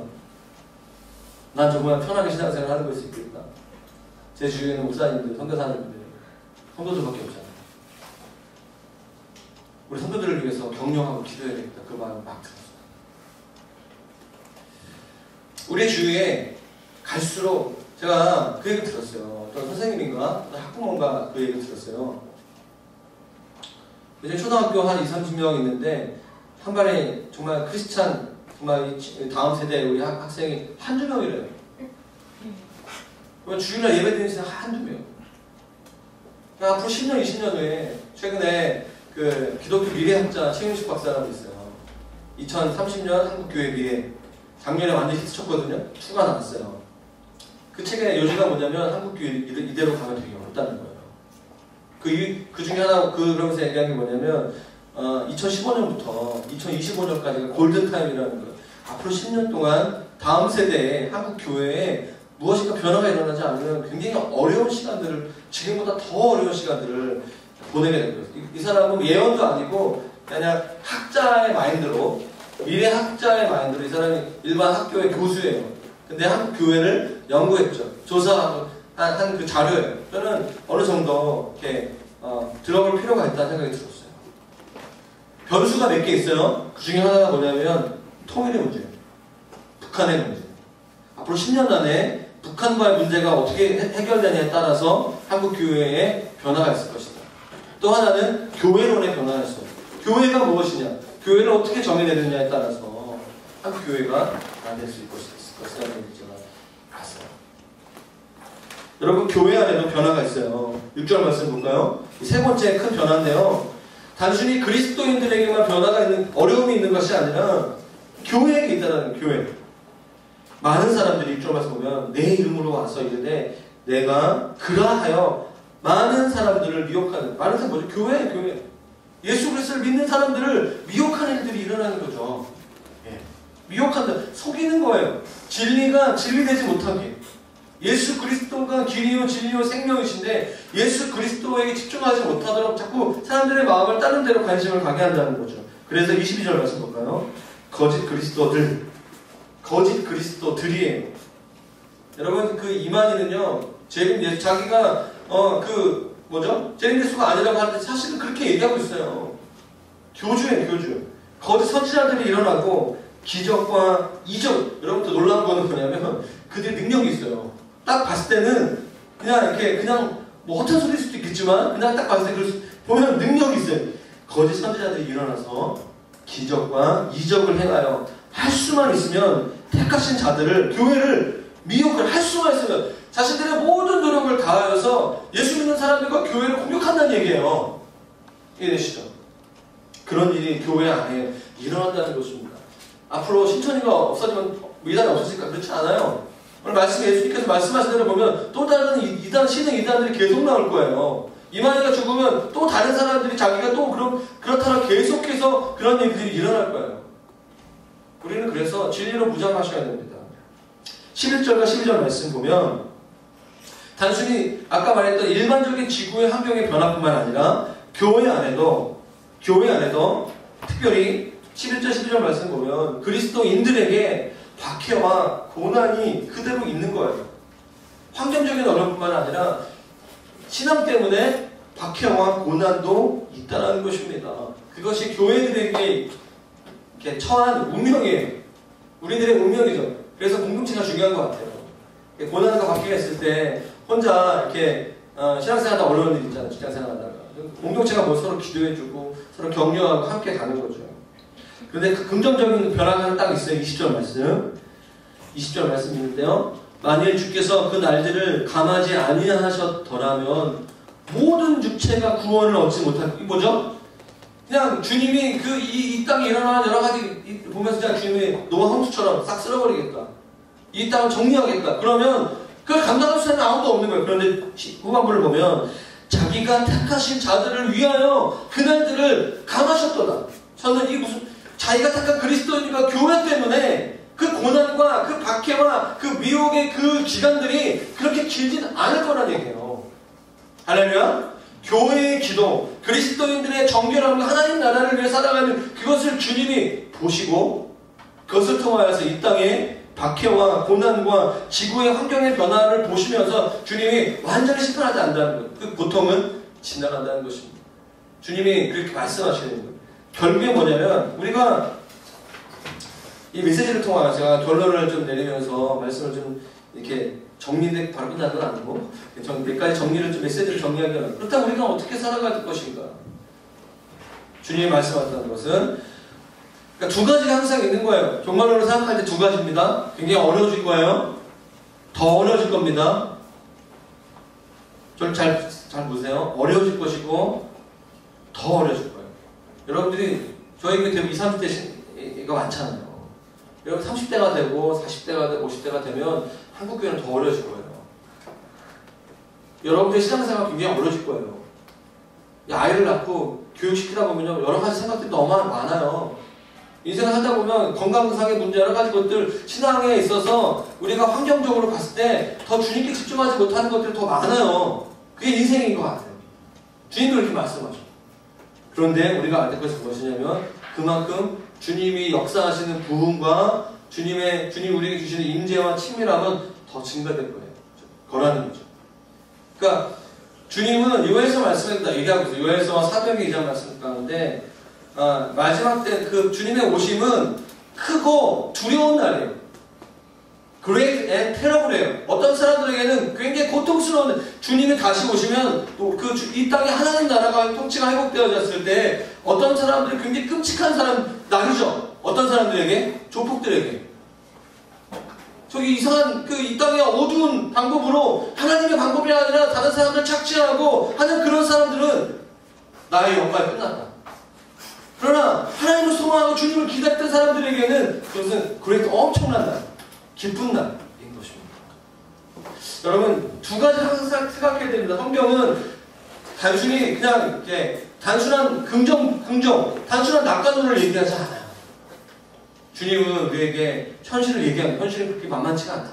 난 정말 편하게 신앙생활 하는 걸 수 있겠다. 제 주위에는 목사님들, 선교사님들, 성도들밖에 없잖아요. 우리 성도들을 위해서 격려하고 기도해야 되겠다. 그 마음을 막 들었어요. 우리 주위에 갈수록 제가 그 얘기 들었어요. 어떤 선생님인가 학부모인가 그 얘기 들었어요. 이제 초등학교 한 20-30명 있는데 한 반에 정말 크리스찬 정말 다음 세대 우리 학생이 한두 명이래요. 주일날 예배 드리는 사람 한두 명. 앞으로 10년, 20년 후에 최근에 그 기독교 미래학자 최윤식 박사라고 있어요. 2030년 한국교회 미래. 작년에 완전히 히트쳤거든요. 2가 나왔어요. 그 책의 요지가 뭐냐면 한국교회 이대로 가면 되게 어렵다는 거예요. 그 중에 하나 그러면서 얘기한 게 뭐냐면 2015년부터 2025년까지가 골든타임이라는 거예요. 앞으로 10년 동안 다음 세대의 한국 교회에 무엇인가 변화가 일어나지 않으면 굉장히 어려운 시간들을 지금보다 더 어려운 시간들을 보내게 될 거예요. 이 사람은 예언도 아니고 그냥 학자의 마인드로 미래 학자의 마인드로 이 사람이 일반 학교의 교수예요. 근데 한국 교회를 연구했죠. 조사한 그 자료예요. 저는 어느 정도 이렇게 들어볼 필요가 있다는 생각이 들었어요. 변수가 몇 개 있어요. 그 중에 하나가 뭐냐면 통일의 문제, 북한의 문제. 앞으로 10년 안에 북한과의 문제가 어떻게 해결되냐에 따라서 한국 교회에 변화가 있을 것이다. 또 하나는 교회론의 변화가 있어요. 교회가 무엇이냐, 교회를 어떻게 정의내느냐에 따라서 한국 교회가 될 수 있을 것이라는 얘기를 제가 봤어요. 여러분, 교회 안에도 변화가 있어요. 6절 말씀 볼까요? 세 번째 큰 변화인데요. 단순히 그리스도인들에게만 변화가 있는, 어려움이 있는 것이 아니라 교회에게 있다는 교회. 많은 사람들이 6절 말씀 보면 내 이름으로 와서 이르되 내가 그라하여 많은 사람들을 미혹하는, 많은 사람 뭐죠? 교회. 예수 그리스도를 믿는 사람들을 미혹하는 일들이 일어나는 거죠. 미혹한다. 속이는 거예요. 진리가 진리되지 못하게. 예수 그리스도가 길이요 진리요 생명이신데 예수 그리스도에게 집중하지 못하도록 자꾸 사람들의 마음을 다른 데로 관심을 가게 한다는 거죠. 그래서 22절 말씀 볼까요? 거짓 그리스도들이에요. 여러분, 그 이만희는요, 자기가 재림 예수가 아니라고 하는데 사실은 그렇게 얘기하고 있어요. 교주예요, 교주. 거짓 선지자들이 일어나고 기적과 이적. 여러분들 놀라운 거는 뭐냐면 그들의 능력이 있어요. 딱 봤을 때는 그냥 뭐 허탄 소리일 수도 있겠지만 그냥 딱 봤을 때 보면 능력이 있어요. 거짓 선지자들이 일어나서 기적과 이적을 행하여 할 수만 있으면 택하신 자들을, 교회를 미혹을 할 수만 있으면 자신들의 모든 노력을 다하여서 예수 믿는 사람들과 교회를 공격한다는 얘기예요. 이해되시죠? 그런 일이 교회 안에 일어난다는 것입니다. 앞으로 신천지가 없어지면 이단이 없어질까? 그렇지 않아요. 오늘 말씀, 예수님께서 말씀하신 대로 보면 또 다른 신흥 이단들이 계속 나올 거예요. 이만희가 죽으면 또 다른 사람들이 자기가 또 그렇다면 계속해서 그런 일들이 일어날 거예요. 우리는 그래서 진리로 무장하셔야 됩니다. 11절과 12절 말씀 보면 단순히 아까 말했던 일반적인 지구의 환경의 변화뿐만 아니라 교회 안에도 특별히 11절 12절 말씀 보면 그리스도인들에게 박해와 고난이 그대로 있는 거예요. 환경적인 어려움뿐만 아니라 신앙 때문에 박해와 고난도 있다는 것입니다. 그것이 교회들에게 이렇게 처한 운명이에요. 우리들의 운명이죠. 그래서 공동체가 중요한 것 같아요. 고난과 박해가 있을 때 혼자 이렇게 신앙생활하다 어려운 일 있잖아요. 직장생활하다가 공동체가 뭐 서로 기도해주고 서로 격려하고 함께 가는 거죠. 그런데 그 긍정적인 변화가 딱 있어요. 20절 말씀 있는데요. 만일 주께서 그 날들을 감하지 아니하셨더라면 모든 육체가 구원을 얻지 못할, 이 뭐죠? 그냥 주님이 이 땅에 일어나는 여러 가지 보면서 그냥 주님이 노아 홍수처럼 싹 쓸어버리겠다. 이 땅을 정리하겠다. 그러면 그걸 감당할 수 있는 아무도 없는 거예요. 그런데 후반부를 보면 자기가 택하신 자들을 위하여 그날들을 감하셨도다. 저는 이 무슨 자기가 택한 그리스도인과 교회 때문에 그 고난과 그 박해와 그 미혹의 그 기간들이 그렇게 길진 않을 거란 얘기예요. 할렐루야. 교회의 기도, 그리스도인들의 정결함과 하나님 나라를 위해 살아가는 그것을 주님이 보시고 그것을 통하여서 이 땅에 박해와 고난과 지구의 환경의 변화를 보시면서 주님이 완전히 심판하지 않는다는 거예요. 그 고통은 지나간다는 것입니다. 주님이 그렇게 말씀하시는 거예요. 결국에 뭐냐면 우리가 이 메시지를 통하여 제가 결론을 좀 내리면서 말씀을 좀 이렇게 정리된 바로 끝난 건 아니고 몇 가지 정리를 좀 메시지를 정리하기 위한 그렇다면 우리가 어떻게 살아갈 것인가? 주님이 말씀하셨다는 것은 그러니까 두 가지가 항상 있는 거예요. 종말론을 생각할 때 두 가지입니다. 굉장히 어려워질 거예요. 더 어려워질 겁니다. 저를 잘 보세요. 어려워질 것이고 더 어려워질 거예요. 여러분들이 저에게 대부분 20, 30대가 많잖아요. 여러분 30대가 되고 40대가 되고 50대가 되면 한국교회는 더 어려워질 거예요. 여러분들의 신앙생활 굉장히 어려워질 거예요. 아이를 낳고 교육시키다 보면 여러 가지 생각들이 너무 많아요. 인생을 살다 보면 건강상의 문제 여러 가지 것들 신앙에 있어서 우리가 환경적으로 봤을 때 더 주님께 집중하지 못하는 것들이 더 많아요. 그게 인생인 것 같아요. 주님도 그렇게 말씀하죠. 그런데 우리가 알 것이 무엇이냐면 그만큼 주님이 역사하시는 부흥과 주님이 우리에게 주시는 임재와 친밀함은 더 증가될 거예요. 거라는 거죠. 그러니까 주님은 요엘서 말씀에다 얘기하고 있어요. 요엘서와 사도행전 2장 말씀 가운데 마지막 때 그 주님의 오심은 크고 두려운 날이에요. Great and terrible이에요. 어떤 사람들에게는 굉장히 고통스러운 주님이 다시 오시면 또 이 땅에 하나님 나라가 통치가 회복되어졌을 때 어떤 사람들이 굉장히 끔찍한 날이죠. 어떤 사람들에게? 조폭들에게. 저기 이상한 이 땅의 어두운 방법으로 하나님의 방법이 아니라 다른 사람들 착취하고 하는 그런 사람들은 나의 영광이 끝났다. 그러나 하나님을 소망하고 주님을 기다렸던 사람들에게는 그것은 그레이트 엄청난 날, 기쁜 날인 것입니다. 여러분 두 가지 항상 생각해야 됩니다. 성경은 단순히 그냥 이렇게 단순한 긍정, 단순한 낙관론을 얘기하지 않아요. 주님은 우리에게 현실을 얘기하면 현실은 그렇게 만만치가 않다.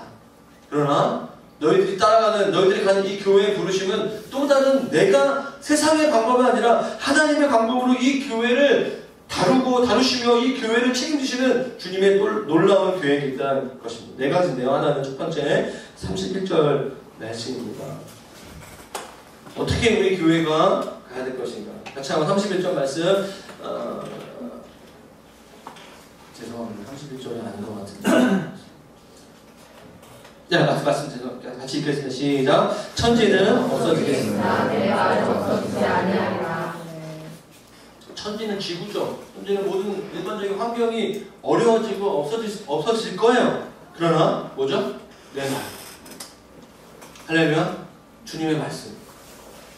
그러나 너희들이 가는 이 교회의 부르심은 또 다른 내가 세상의 방법이 아니라 하나님의 방법으로 이 교회를 다루시며 이 교회를 책임지시는 주님의 놀라운 계획이 있다는 것입니다. 네 가지인데요. 하나는 첫 번째 31절 말씀입니다. 어떻게 우리 교회가 가야 될 것인가? 같이 한번 31절 말씀 죄송합니다. 31절이 아닌 것 같은데 자, 말씀 죄송합니다. 같이 읽겠습니다. 시작. 천지는 없어지겠습니다. 내 말은 없어지지 아니하리라. 천지는 지구죠. 천지는 모든 일반적인 환경이 어려워지고 없어질 거예요. 그러나 뭐죠? 내 말. 할렐루야. 주님의 말씀.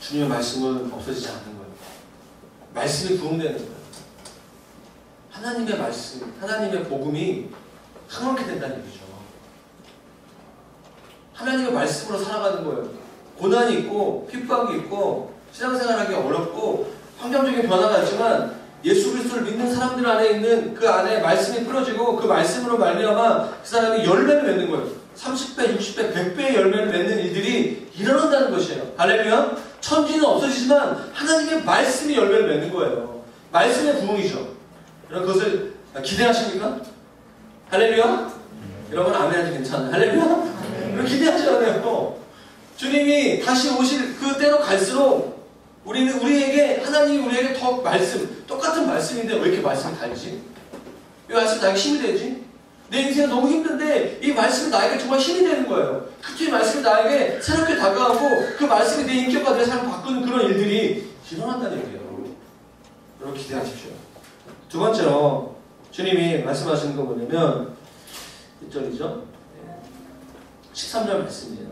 주님의 말씀은 없어지지 않는 거예요. 말씀이 부흥되는 거예요. 하나님의 말씀, 하나님의 복음이 항상 된다는 얘기죠. 하나님의 말씀으로 살아가는 거예요. 고난이 있고 핍박이 있고 신앙생활하기 어렵고 환경적인 변화가 있지만 예수 그리스도를 믿는 사람들 안에 있는 그 안에 말씀이 뿌려지고 그 말씀으로 말미암아 그 사람이 열매를 맺는 거예요. 30배, 60배, 100배의 열매를 맺는 일들이 일어난다는 것이에요. 할렐루야. 천지는 없어지지만 하나님의 말씀이 열매를 맺는 거예요. 말씀의 부흥이죠. 여러분 그것을 기대하십니까? 할렐루야. 여러분 아멘하지 괜찮아요. 할렐루야. 기대하지 않아요. 주님이 다시 오실 그 때로 갈수록 하나님이 우리에게 더 똑같은 말씀인데 왜 이렇게 말씀이 달지? 이 말씀이 나에게 힘이 되지? 내 인생은 너무 힘든데 이 말씀이 나에게 정말 힘이 되는 거예요. 그 말씀이 나에게 새롭게 다가오고 그 말씀이 내 인격과 내 삶을 바꾸는 그런 일들이 일어난다는 얘기예요. 여러분 기대하십시오. 두 번째로 주님이 말씀하시는 거 뭐냐면 1절이죠. 13절 말씀이에요.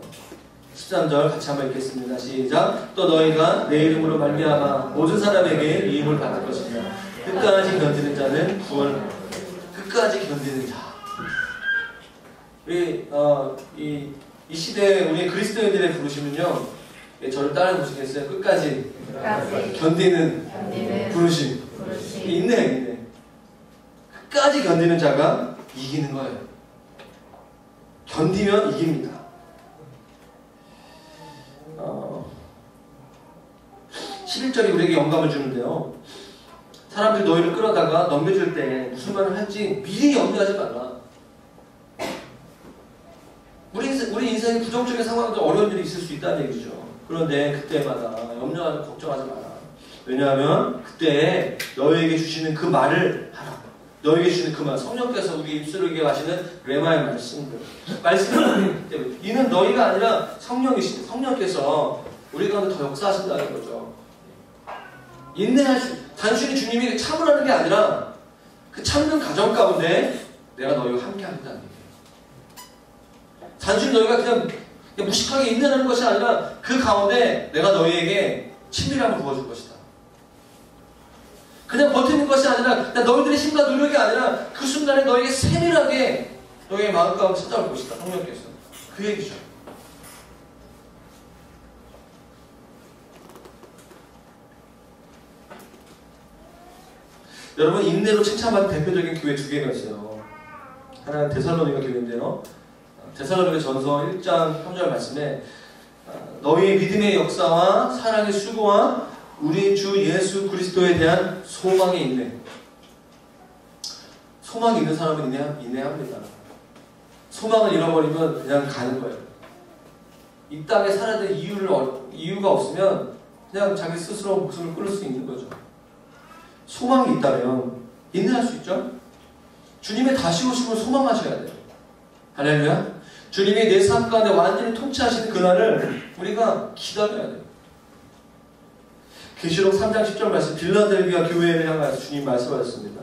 13절 같이 한번 읽겠습니다. 시작. 또 너희가 내 이름으로 말미암아 모든 사람에게 미움을 받을 것이며 끝까지 견디는 자는 구원. 끝까지 견디는 자. 우리 이 시대에 우리 그리스도인들의 부르심은요. 저를 따라 보시겠어요? 끝까지 견디는 부르심. 인내. 끝까지 견디는 자가 이기는 거예요. 견디면 이깁니다. 11절이 우리에게 영감을 주는데요. 사람들이 너희를 끌어다가 넘겨줄 때 무슨 말을 할지 미리 염려하지 말라. 우리 인생에 부정적인 상황도 어려운 일이 있을 수 있다는 얘기죠. 그런데 그때마다 염려하지 걱정하지 마라. 왜냐하면 그때 너희에게 주시는 그 말을 하라. 너희에게 주시는 그 말, 성령께서 우리 입술에게 하시는 레마의 말씀들. 말씀을 때문에 이는 너희가 아니라 성령께서 우리 가운데 더 역사하신다는 거죠. 인내할 수, 단순히 주님이 참으라는 게 아니라 그 참는 과정 가운데 내가 너희와 함께 한다는 얘기예요. 단순히 너희가 그냥 무식하게 인내하는 것이 아니라 그 가운데 내가 너희에게 친밀함을 부어줄 것이다. 그냥 버티는 것이 아니라 너희들의 힘과 노력이 아니라 그 순간에 너희에게 세밀하게 너희의 마음 가운데 찾아올 것이다. 성령께서. 그 얘기죠. 여러분, 인내로 칭찬받은 대표적인 교회 두 개가 있어요. 하나는 데살로니가 교회인데요. 데살로니가 전서 1장 3절 말씀에 너희의 믿음의 역사와 사랑의 수고와 우리 주 예수 그리스도에 대한 소망이 있네. 소망이 있는 사람은 인내합니다. 소망을 잃어버리면 그냥 가는 거예요. 이 땅에 살아야 될 이유가 없으면 그냥 자기 스스로 목숨을 끊을 수 있는 거죠. 소망이 있다면 인내할 수 있죠. 주님의 다시 오심을 소망하셔야 돼요. 할렐루야. 주님이 내 삶 가운데 완전히 통치하시는 그날을 우리가 기다려야 돼요. 계시록 3장 10절 말씀, 빌라델비아 교회를 향하여서 주님 말씀하셨습니다.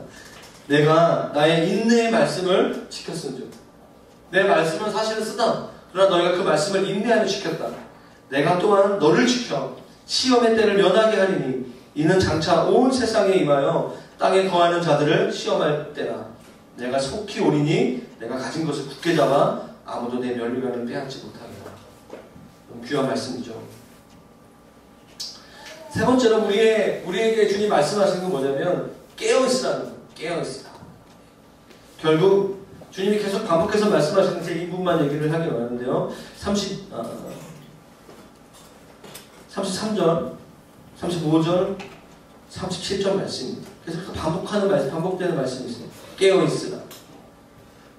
내가 나의 인내의 말씀을 지켰은즉. 내 말씀은 사실은 쓰다. 그러나 너희가 그 말씀을 인내하며 지켰다. 내가 또한 너를 지켜 시험의 때를 면하게 하리니 이는 장차 온 세상에 임하여 땅에 거하는 자들을 시험할 때라. 내가 속히 오리니 내가 가진 것을 굳게 잡아 아무도 내 면류관을 빼앗지 못하리라. 귀한 말씀이죠. 세 번째로 우리에게 주님 말씀하시는 건 뭐냐면 깨어있으라는 거예요. 깨어있으라. 결국 주님이 계속 반복해서 말씀하시는 이 부분만 얘기를 하긴 하는데요. 33절, 35절, 37절 말씀입니다. 계속 반복되는 말씀이 있어요. 깨어있으라.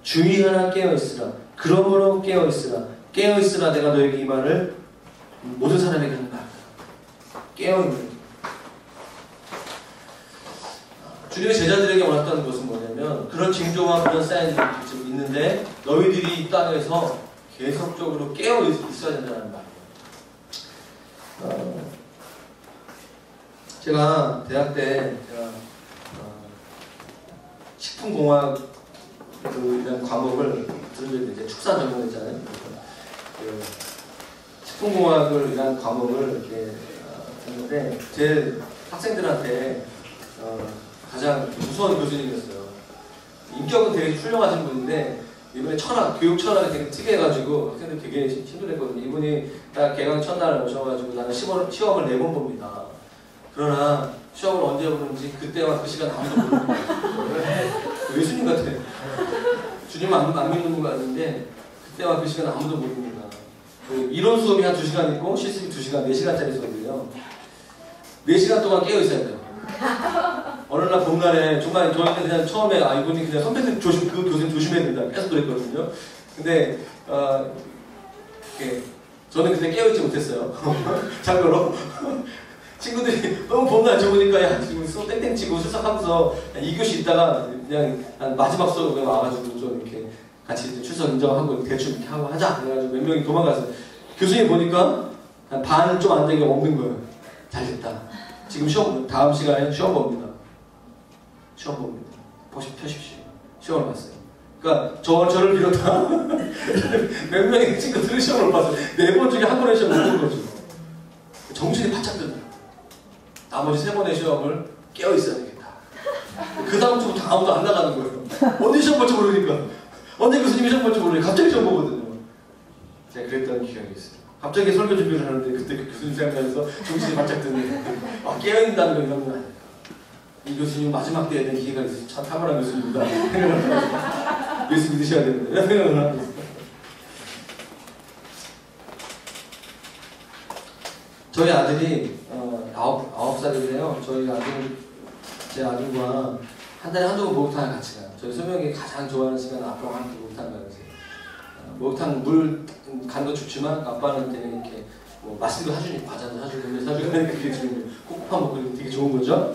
주의하라. 깨어있으라. 그러므로 깨어있으라. 깨어있으라. 내가 너에게 이 말을 모든 사람에게 하는 말. 깨어있는. 주님의 제자들에게 원했던 것은 뭐냐면 그런 징조와 그런 사인들이 지금 있는데 너희들이 이 땅에서 계속적으로 깨어있어야 된다는 말이에요. 제가 대학 때 식품공학이라는 과목을 이제 축산 전공했잖아요. 식품공학이라는 과목을 이렇게 했는데 제 학생들한테 가장 무서운 교수님이었어요. 인격은 되게 훌륭하신 분인데 이번에 교육 철학이 되게 특이해가지고 학생들 되게 힘들었거든요. 이분이 딱 개강 첫날 오셔가지고 나는 시험을 4번 봅니다. 그러나 시험을 언제 보는지 그때와 그 시간 아무도 모르는 거예요. 예수님 같아요. 주님 안 믿는 분 같은데 그때와 그 시간 아무도 모릅니다. 이론 수업이 한 2시간 있고 실습이 2시간, 4시간짜리 수업이에요. 4시간 동안 깨어있어야 돼요. 어느 날 봄날에 정말 저희는 그냥 처음에 이분이 그냥 선배님 그 교수님 조심해야 된다 계속 그랬거든요. 근데 저는 그때 깨어있지 못했어요. 참고로 친구들이 너무 봄날 좋으니까 야 지금 수업 땡땡 치고 출석하면서 2교시 있다가 그냥 마지막 수업에 와가지고 좀 이렇게 같이 출석 인정하고 대충 이렇게 하고 하자 그래가지고 몇 명이 도망갔어요. 교수님 보니까 한 반 좀 안 되게 없는 거예요. 잘됐다. 지금 다음 시간에 시험 봅니다. 시험 봅니다. 펴십시오. 시험을 봤어요. 그러니까 저를 비롯한 몇 명의 친구들이 시험을 봐서 4번 중에 한 번의 시험을 못 본 거죠. 정신이 바짝 든다. 나머지 3번의 시험을 깨어 있어야 되겠다. 그 다음 주부터 아무도 안 나가는 거예요. 언제 시험 볼지 모르니까. 언제 교수님이 시험 볼지 모르니까 갑자기 시험 보거든요. 제가 그랬던 기억이 있어요. 갑자기 설교 준비를 하는데 그때 그 교수님 생각나서 정신이 바짝 드는 깨어있다는 건 이런 건 아니에요. 이 교수님 마지막 때에 대한 기회가 있어서 참 탁월한 교수님이다. 예수 믿으셔야 됩니다. 이런 생각을 하고 있어요. 저희 아들이 9살이래요. 저희 아들, 제 아들과 한 달에 한두 번 목욕탕을 같이 가요. 저희 소명이 가장 좋아하는 시간은 아빠랑 함께 목욕탕 가요. 목욕탕 물 가는 거 좋지만 아빠는 이렇게 뭐 맛있는 거 사주니 과자도 사주고 물 사주고 그게 지금 콕콕한 먹고 되게 좋은 거죠.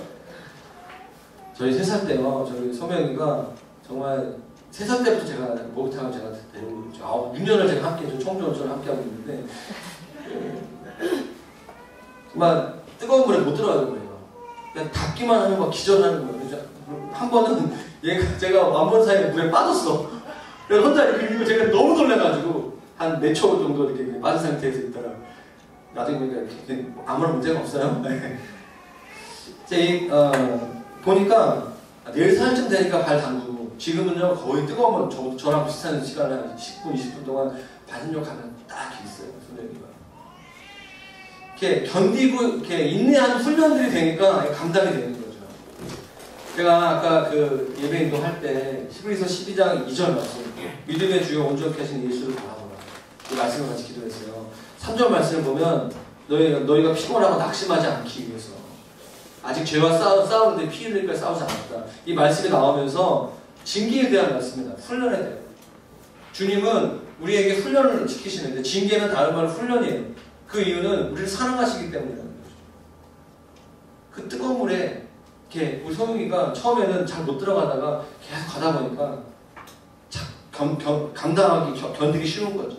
저희 3살 때요. 저희 소명이가 정말 3살 때부터 제가 목욕탕을 제가 데리고 있죠. 6년을 제가 함께 청주원처럼 함께 하고 있는데 정말 뜨거운 물에 못 들어가는 거예요. 그냥 닿기만 하면 막 기절하는 거예요. 한 번은 제가 완본 사이에 물에 빠졌어. 그래서 혼자 이렇게 제가 너무 놀래가지고 한 4초 정도 이렇게 빠진 상태에서 있다가 나중에 보니까 이렇게 아무런 문제가 없어요. 보니까 4살쯤 되니까 발 담그고 지금은요 거의 뜨거우면 저랑 비슷한 시간에 한 10분, 20분 동안 반신욕하면 딱 있어요. 소명이가. 이렇게 견디고 이렇게 인내하는 훈련들이 되니까 감당이 되는 거죠. 제가 아까 그 예배인도 할 때 히브리서 12장 2절 말씀 믿음의 주요 온전케 하신 예수를 바라보라 이 말씀을 같이 기도했어요. 3절 말씀을 보면 너희가 피곤하고 낙심하지 않기 위해서 아직 죄와 싸우는데 피 흘릴까 싸우지 않았다. 이 말씀이 나오면서 징계에 대한 말씀입니다. 훈련에 대한. 주님은 우리에게 훈련을 시키시는데 징계는 다른 말로 훈련이에요. 그 이유는 우리를 사랑하시기 때문이라는 거죠. 그 뜨거운 물에 이렇게 우리 소영이가 처음에는 잘 못 들어가다가 계속 가다 보니까 감당하기 견디기 쉬운 거죠.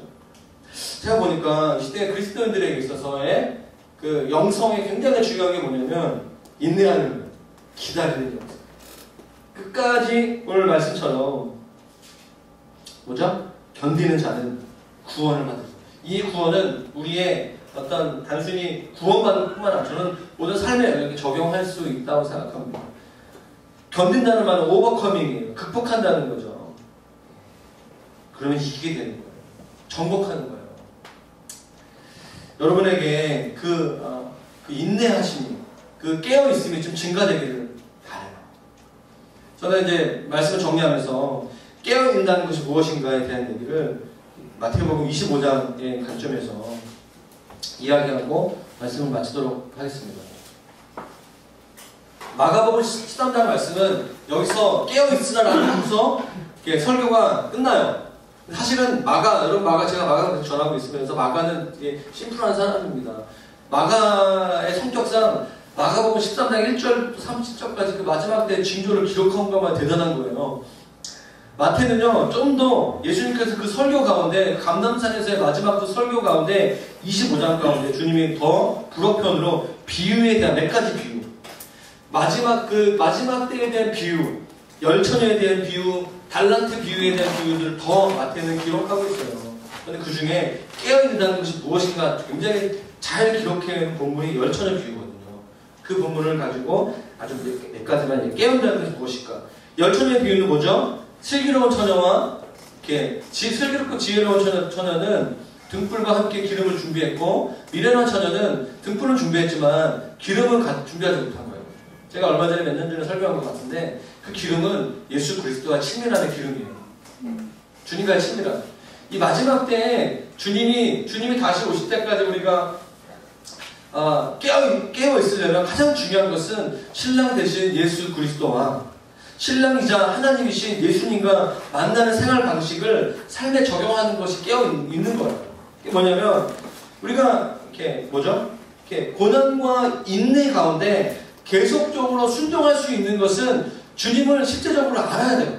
제가 보니까 이 시대 그리스도인들에게 있어서의 그 영성이 굉장히 중요한 게 뭐냐면 인내하는 거예요. 기다리는 영성. 끝까지 오늘 말씀처럼 뭐죠? 견디는 자는 구원을 받을 거예요. 이 구원은 우리의 어떤 단순히 구원받는 뿐만 아니라 저는 모든 삶의 영역에 적용할 수 있다고 생각합니다. 견딘다는 말은 오버커밍이에요. 극복한다는 거죠. 그러면 이기게 되는 거예요. 정복하는 거예요. 여러분에게 그 인내하심이 그 깨어있음이 좀 증가되기를 바라요. 저는 이제 말씀을 정리하면서 깨어있다는 것이 무엇인가에 대한 얘기를 마태복음 25장의 관점에서 이야기하고 말씀을 마치도록 하겠습니다. 마가복음 13장 말씀은 여기서 깨어있으라라고 하면서 설교가 끝나요. 사실은 제가 마가를 전하고 있으면서 마가는 심플한 사람입니다. 마가의 성격상 마가복음 13장 1절부터 30절까지 그 마지막 때 징조를 기록한 것만 대단한 거예요. 마태는요, 좀 더 예수님께서 그 설교 가운데, 감람산에서의 마지막 그 설교 가운데, 25장 가운데 주님이 더 불어편으로 비유에 대한 몇 가지 비유, 마지막 때에 대한 비유, 열처녀에 대한 비유, 달란트 비유에 대한 비유들을 더 마태는 기록하고 있어요. 그런데 그 중에 깨어있는다는 것이 무엇인가 굉장히 잘 기록해낸 본문이 열처녀 비유거든요. 그 본문을 가지고 아주 몇 가지만 깨어있는다는 것이 무엇일까? 열처녀의 비유는 뭐죠? 슬기로운 처녀와 슬기롭고 지혜로운 처녀는 등불과 함께 기름을 준비했고 미련한 처녀는 등불은 준비했지만 기름은 준비하지 못한 거예요. 제가 얼마 전에 몇 년 전에 설명한 것 같은데 그 기름은 예수 그리스도와 친밀함의 기름이에요. 주님과의 친밀함. 이 마지막 때에 주님이 다시 오실 때까지 우리가 깨어 있으려면 가장 중요한 것은 신랑 되신 예수 그리스도와 신랑이자 하나님이신 예수님과 만나는 생활 방식을 삶에 적용하는 것이 깨어 있는 거예요. 이게 뭐냐면 우리가 고난과 인내 가운데 계속적으로 순종할 수 있는 것은 주님을 실제적으로 알아야 돼요.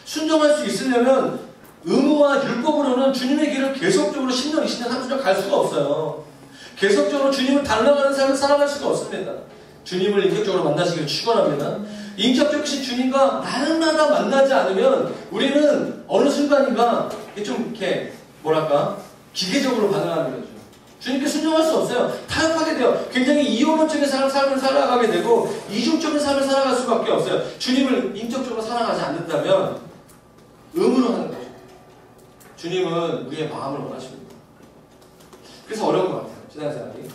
순종할 수 있으려면 의무와 율법으로는 주님의 길을 계속적으로 10년, 20년, 30년 갈 수가 없어요. 계속적으로 주님을 닮아가는 삶을 살아갈 수가 없습니다. 주님을 인격적으로 만나시기를 축원합니다. 인격적이신 주님과 날마다 만나지 않으면 우리는 어느 순간인가 좀 이렇게 뭐랄까 기계적으로 반응하는 거죠. 주님께 순종할 수 없어요. 타협하게 돼요. 굉장히 이원론적인 삶을 살아가게 되고 이중적인 삶을 살아갈 수밖에 없어요. 주님을 인격적으로 사랑하지 않는다면 의무로 하는 거죠. 주님은 우리의 마음을 원하십니다. 그래서 어려운 것 같아요. 신앙생활이.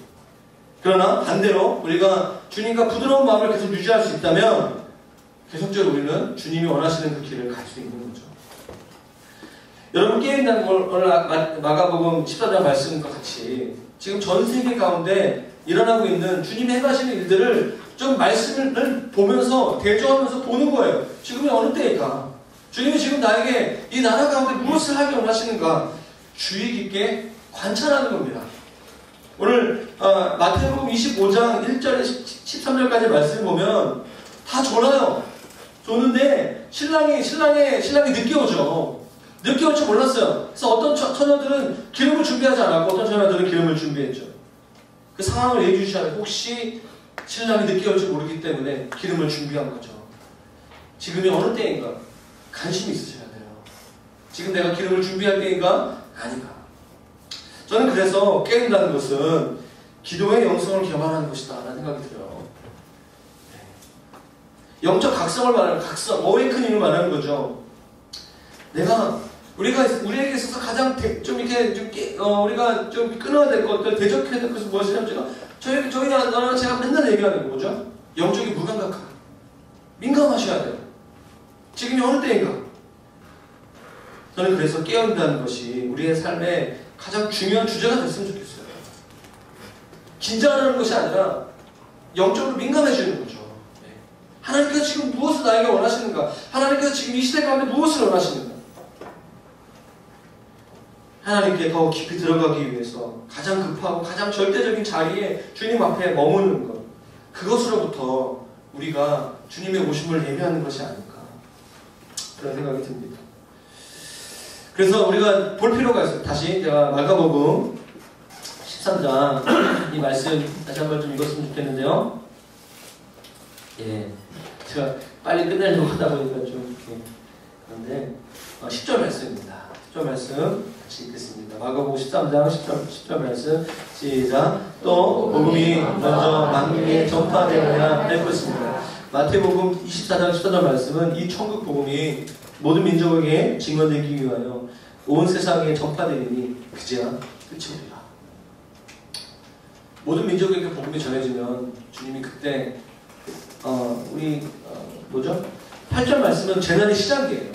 그러나 반대로 우리가 주님과 부드러운 마음을 계속 유지할 수 있다면 계속적으로 우리는 주님이 원하시는 그 길을 갈 수 있는 거죠. 여러분 깨어있는 오늘 마가복음 14장 말씀과 같이 지금 전 세계 가운데 일어나고 있는 주님이 행하시는 일들을 좀 말씀을 보면서 대조하면서 보는 거예요. 지금이 어느 때일까? 주님이 지금 나에게 이 나라 가운데 무엇을 하기 원하시는가? 주의 깊게 관찰하는 겁니다. 오늘 마태복음 25장 1절에 13절까지 말씀 보면 다 졸아요. 조는데 신랑이 늦게 오죠. 늦게 올 줄 몰랐어요. 그래서 어떤 처녀들은 기름을 준비하지 않았고 어떤 처녀들은 기름을 준비했죠. 그 상황을 예주셔야 돼요. 혹시 신랑이 늦게 올 줄 모르기 때문에 기름을 준비한 거죠. 지금이 어느 때인가? 관심이 있으셔야 돼요. 지금 내가 기름을 준비할 때인가? 아닌가? 저는 그래서 깨어난다는 것은 기도의 영성을 개발하는 것이다 라는 생각이 들어요. 영적 각성을 말하는 각성, 어웨이크닝을 말하는 거죠. 우리에게 있어서 가장 우리가 좀 끊어야 될 것들, 대적해야 될 것은 무엇이냐면 제가 맨날 얘기하는 거 뭐죠? 영적인 무감각함. 민감하셔야 돼요. 지금이 어느 때인가? 저는 그래서 깨어난다는 것이 우리의 삶의 가장 중요한 주제가 됐으면 좋겠어요. 긴장하는 것이 아니라 영적으로 민감해지는 거죠. 하나님께서 지금 무엇을 나에게 원하시는가? 하나님께서 지금 이 시대 가운데 무엇을 원하시는가? 하나님께 더 깊이 들어가기 위해서 가장 급하고 가장 절대적인 자리에 주님 앞에 머무는 것, 그것으로부터 우리가 주님의 오심을 예배하는 것이 아닐까 그런 생각이 듭니다. 그래서 우리가 볼 필요가 있어요. 다시 제가 마가복음 13장 이 말씀 다시 한번 좀 읽었으면 좋겠는데요. 제가 빨리 끝내려고 하다 보니까 좀 이렇게 그런데 10절 말씀입니다. 10절 말씀 같이 읽겠습니다. 마가복음 13장 10절 말씀 시작. 또 복음이 먼저 만민에 전파되어야 할 것입니다. 마태복음 24장 14절 말씀은 이 천국 복음이 모든 민족에게 증언되기 위하여 온 세상에 전파되리니 그제야 끝이 오리라. 모든 민족에게 복음이 전해지면 주님이 그때 뭐죠? 8절 말씀은 재난의 시작이에요.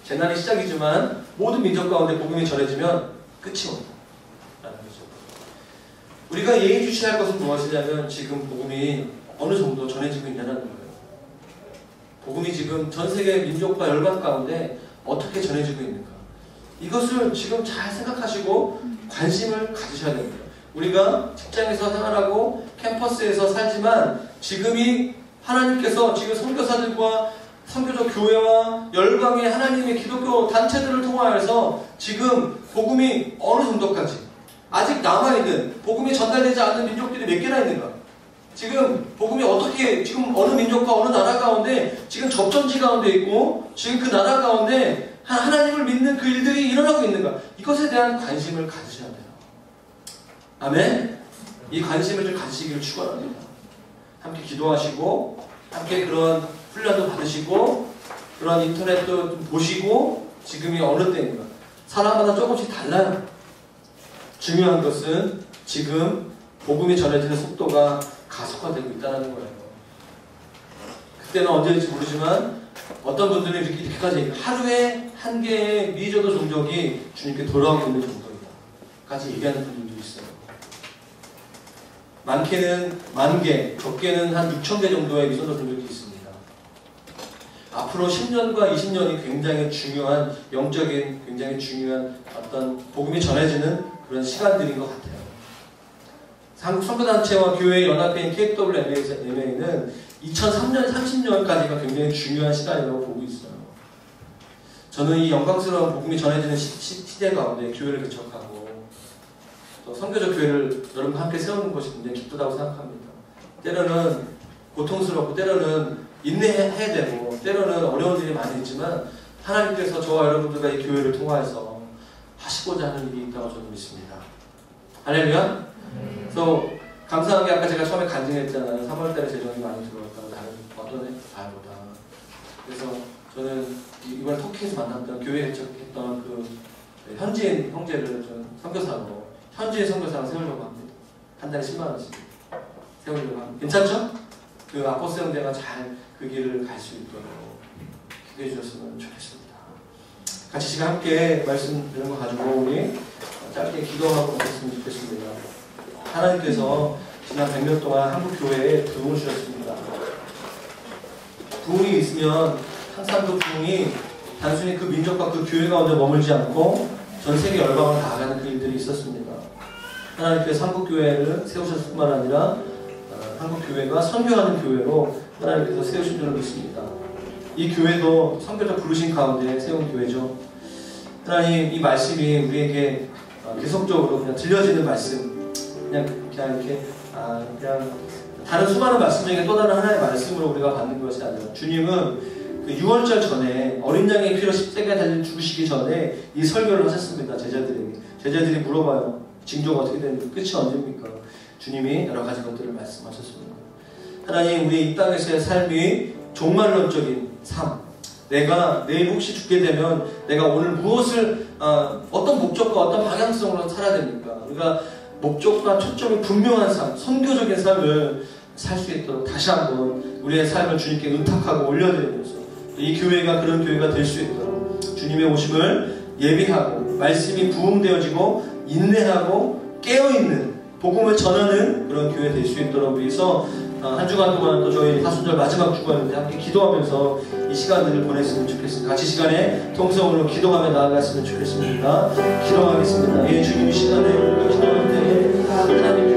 재난의 시작이지만 모든 민족 가운데 복음이 전해지면 끝이 온다 라는 거죠. 우리가 예의주시할 것은 무엇이냐면 지금 복음이 어느 정도 전해지고 있냐는 거예요. 복음이 지금 전 세계 민족과 열방 가운데 어떻게 전해지고 있는가, 이것을 지금 잘 생각하시고 관심을 가지셔야 됩니다. 우리가 직장에서 생활하고 캠퍼스에서 살지만 지금이 하나님께서 지금 선교사들과 선교적 교회와 열방의 하나님의 기독교 단체들을 통하여서 지금 복음이 어느 정도까지 아직 남아있는, 복음이 전달되지 않는 민족들이 몇 개나 있는가, 지금 복음이 어떻게 지금 어느 민족과 어느 나라 가운데 지금 접전지 가운데 있고 지금 그 나라 가운데 하나님을 믿는 그 일들이 일어나고 있는가, 이것에 대한 관심을 가지셔야 돼요. 아멘. 이 관심을 좀 가지시기를 축원합니다. 함께 기도하시고 함께 그런 훈련도 받으시고 그런 인터넷도 좀 보시고 지금이 어느 때인가, 사람마다 조금씩 달라요. 중요한 것은 지금 복음이 전해지는 속도가 가속화되고 있다는 거예요. 그때는 언제일지 모르지만 어떤 분들은 이렇게까지 하루에 한 개의 미저도 종족이 주님께 돌아오고 있는 정도이다 까지 얘기하는 분들도 있어요. 많게는 10,000개, 적게는 한 6,000개 정도의 미전도 종족이 있습니다. 앞으로 10년과 20년이 굉장히 중요한, 영적인 굉장히 중요한 어떤 복음이 전해지는 그런 시간들인 것 같아요. 한국 선교단체와 교회 연합회인 KWMA는 2003년, 30년까지가 굉장히 중요한 시간이라고 보고 있어요. 저는 이 영광스러운 복음이 전해지는 시대 가운데 교회를 개척하고 또 선교적 교회를 여러분과 함께 세우는 것이 굉장히 기쁘다고 생각합니다. 때로는 고통스럽고 때로는 인내해야 되고 때로는 어려운 일이 많이 있지만 하나님께서 저와 여러분들과 이 교회를 통해서 하시고자 하는 일이 있다고 저는 믿습니다. 할렐루야. 그래서 감사하게 아까 제가 처음에 간증했잖아요. 3월달에 재정이 많이 들어왔다고 다른 어떤 달보다. 그래서 저는 이번에 터키에서 만났던 교회에 했던 그 현지인 형제를 좀 선교사로 현지인 선교사로 세우려고 합니다. 한 달에 10만 원씩 세우려고 합니다. 괜찮죠? 그 아포스 형제가 잘 그 길을 갈 수 있도록 기도해 주셨으면 좋겠습니다. 같이 지금 함께 말씀 이런 거 가지고 우리 짧게 기도하고 가셨으면 좋겠습니다. 하나님께서 지난 100년 동안 한국 교회에 부흥을 주셨습니다. 부흥이 있으면 항상 그 부흥이 단순히 그 민족과 그 교회 가운데 머물지 않고 전 세계 열방을 나아가는 그 일들이 있었습니다. 하나님께서 한국 교회를 세우셨을 뿐만 아니라 한국 교회가 선교하는 교회로 하나님께서 세우신 줄을 믿습니다. 이 교회도 선교적 부르신 가운데 세운 교회죠. 하나님, 이 말씀이 우리에게 계속적으로 그냥 들려지는 말씀, 그냥 이렇게 그냥 다른 수많은 말씀 중에 또 다른 하나의 말씀으로 우리가 받는 것이 아니라 주님은 그 6월절 전에 어린 양의 피로 십자가에 달려 죽으시기 전에 이 설교를 하셨습니다. 제자들이 물어봐요. 징조가 어떻게 되는지, 끝이 언제입니까? 주님이 여러 가지 것들을 말씀하셨습니다. 하나님, 우리 이 땅에서의 삶이 종말론적인 삶, 내가 내일 혹시 죽게 되면 내가 오늘 무엇을 어떤 목적과 어떤 방향성으로 살아야 됩니까? 우리가 목적과 초점이 분명한 삶, 선교적인 삶을 살 수 있도록 다시 한번 우리의 삶을 주님께 의탁하고 올려드리면서 이 교회가 그런 교회가 될 수 있도록 주님의 오심을 예비하고 말씀이 부흥되어지고 인내하고 깨어있는 복음을 전하는 그런 교회 될 수 있도록 위해서 한 주간 동안 또 저희 사순절 마지막 주간인데 함께 기도하면서 이 시간들을 보냈으면 좋겠습니다. 같이 시간에 통성으로 기도하며 나아갔으면 좋겠습니다. 기도하겠습니다. 예, 주님 이 시간에 우리가 기도할 때 하나님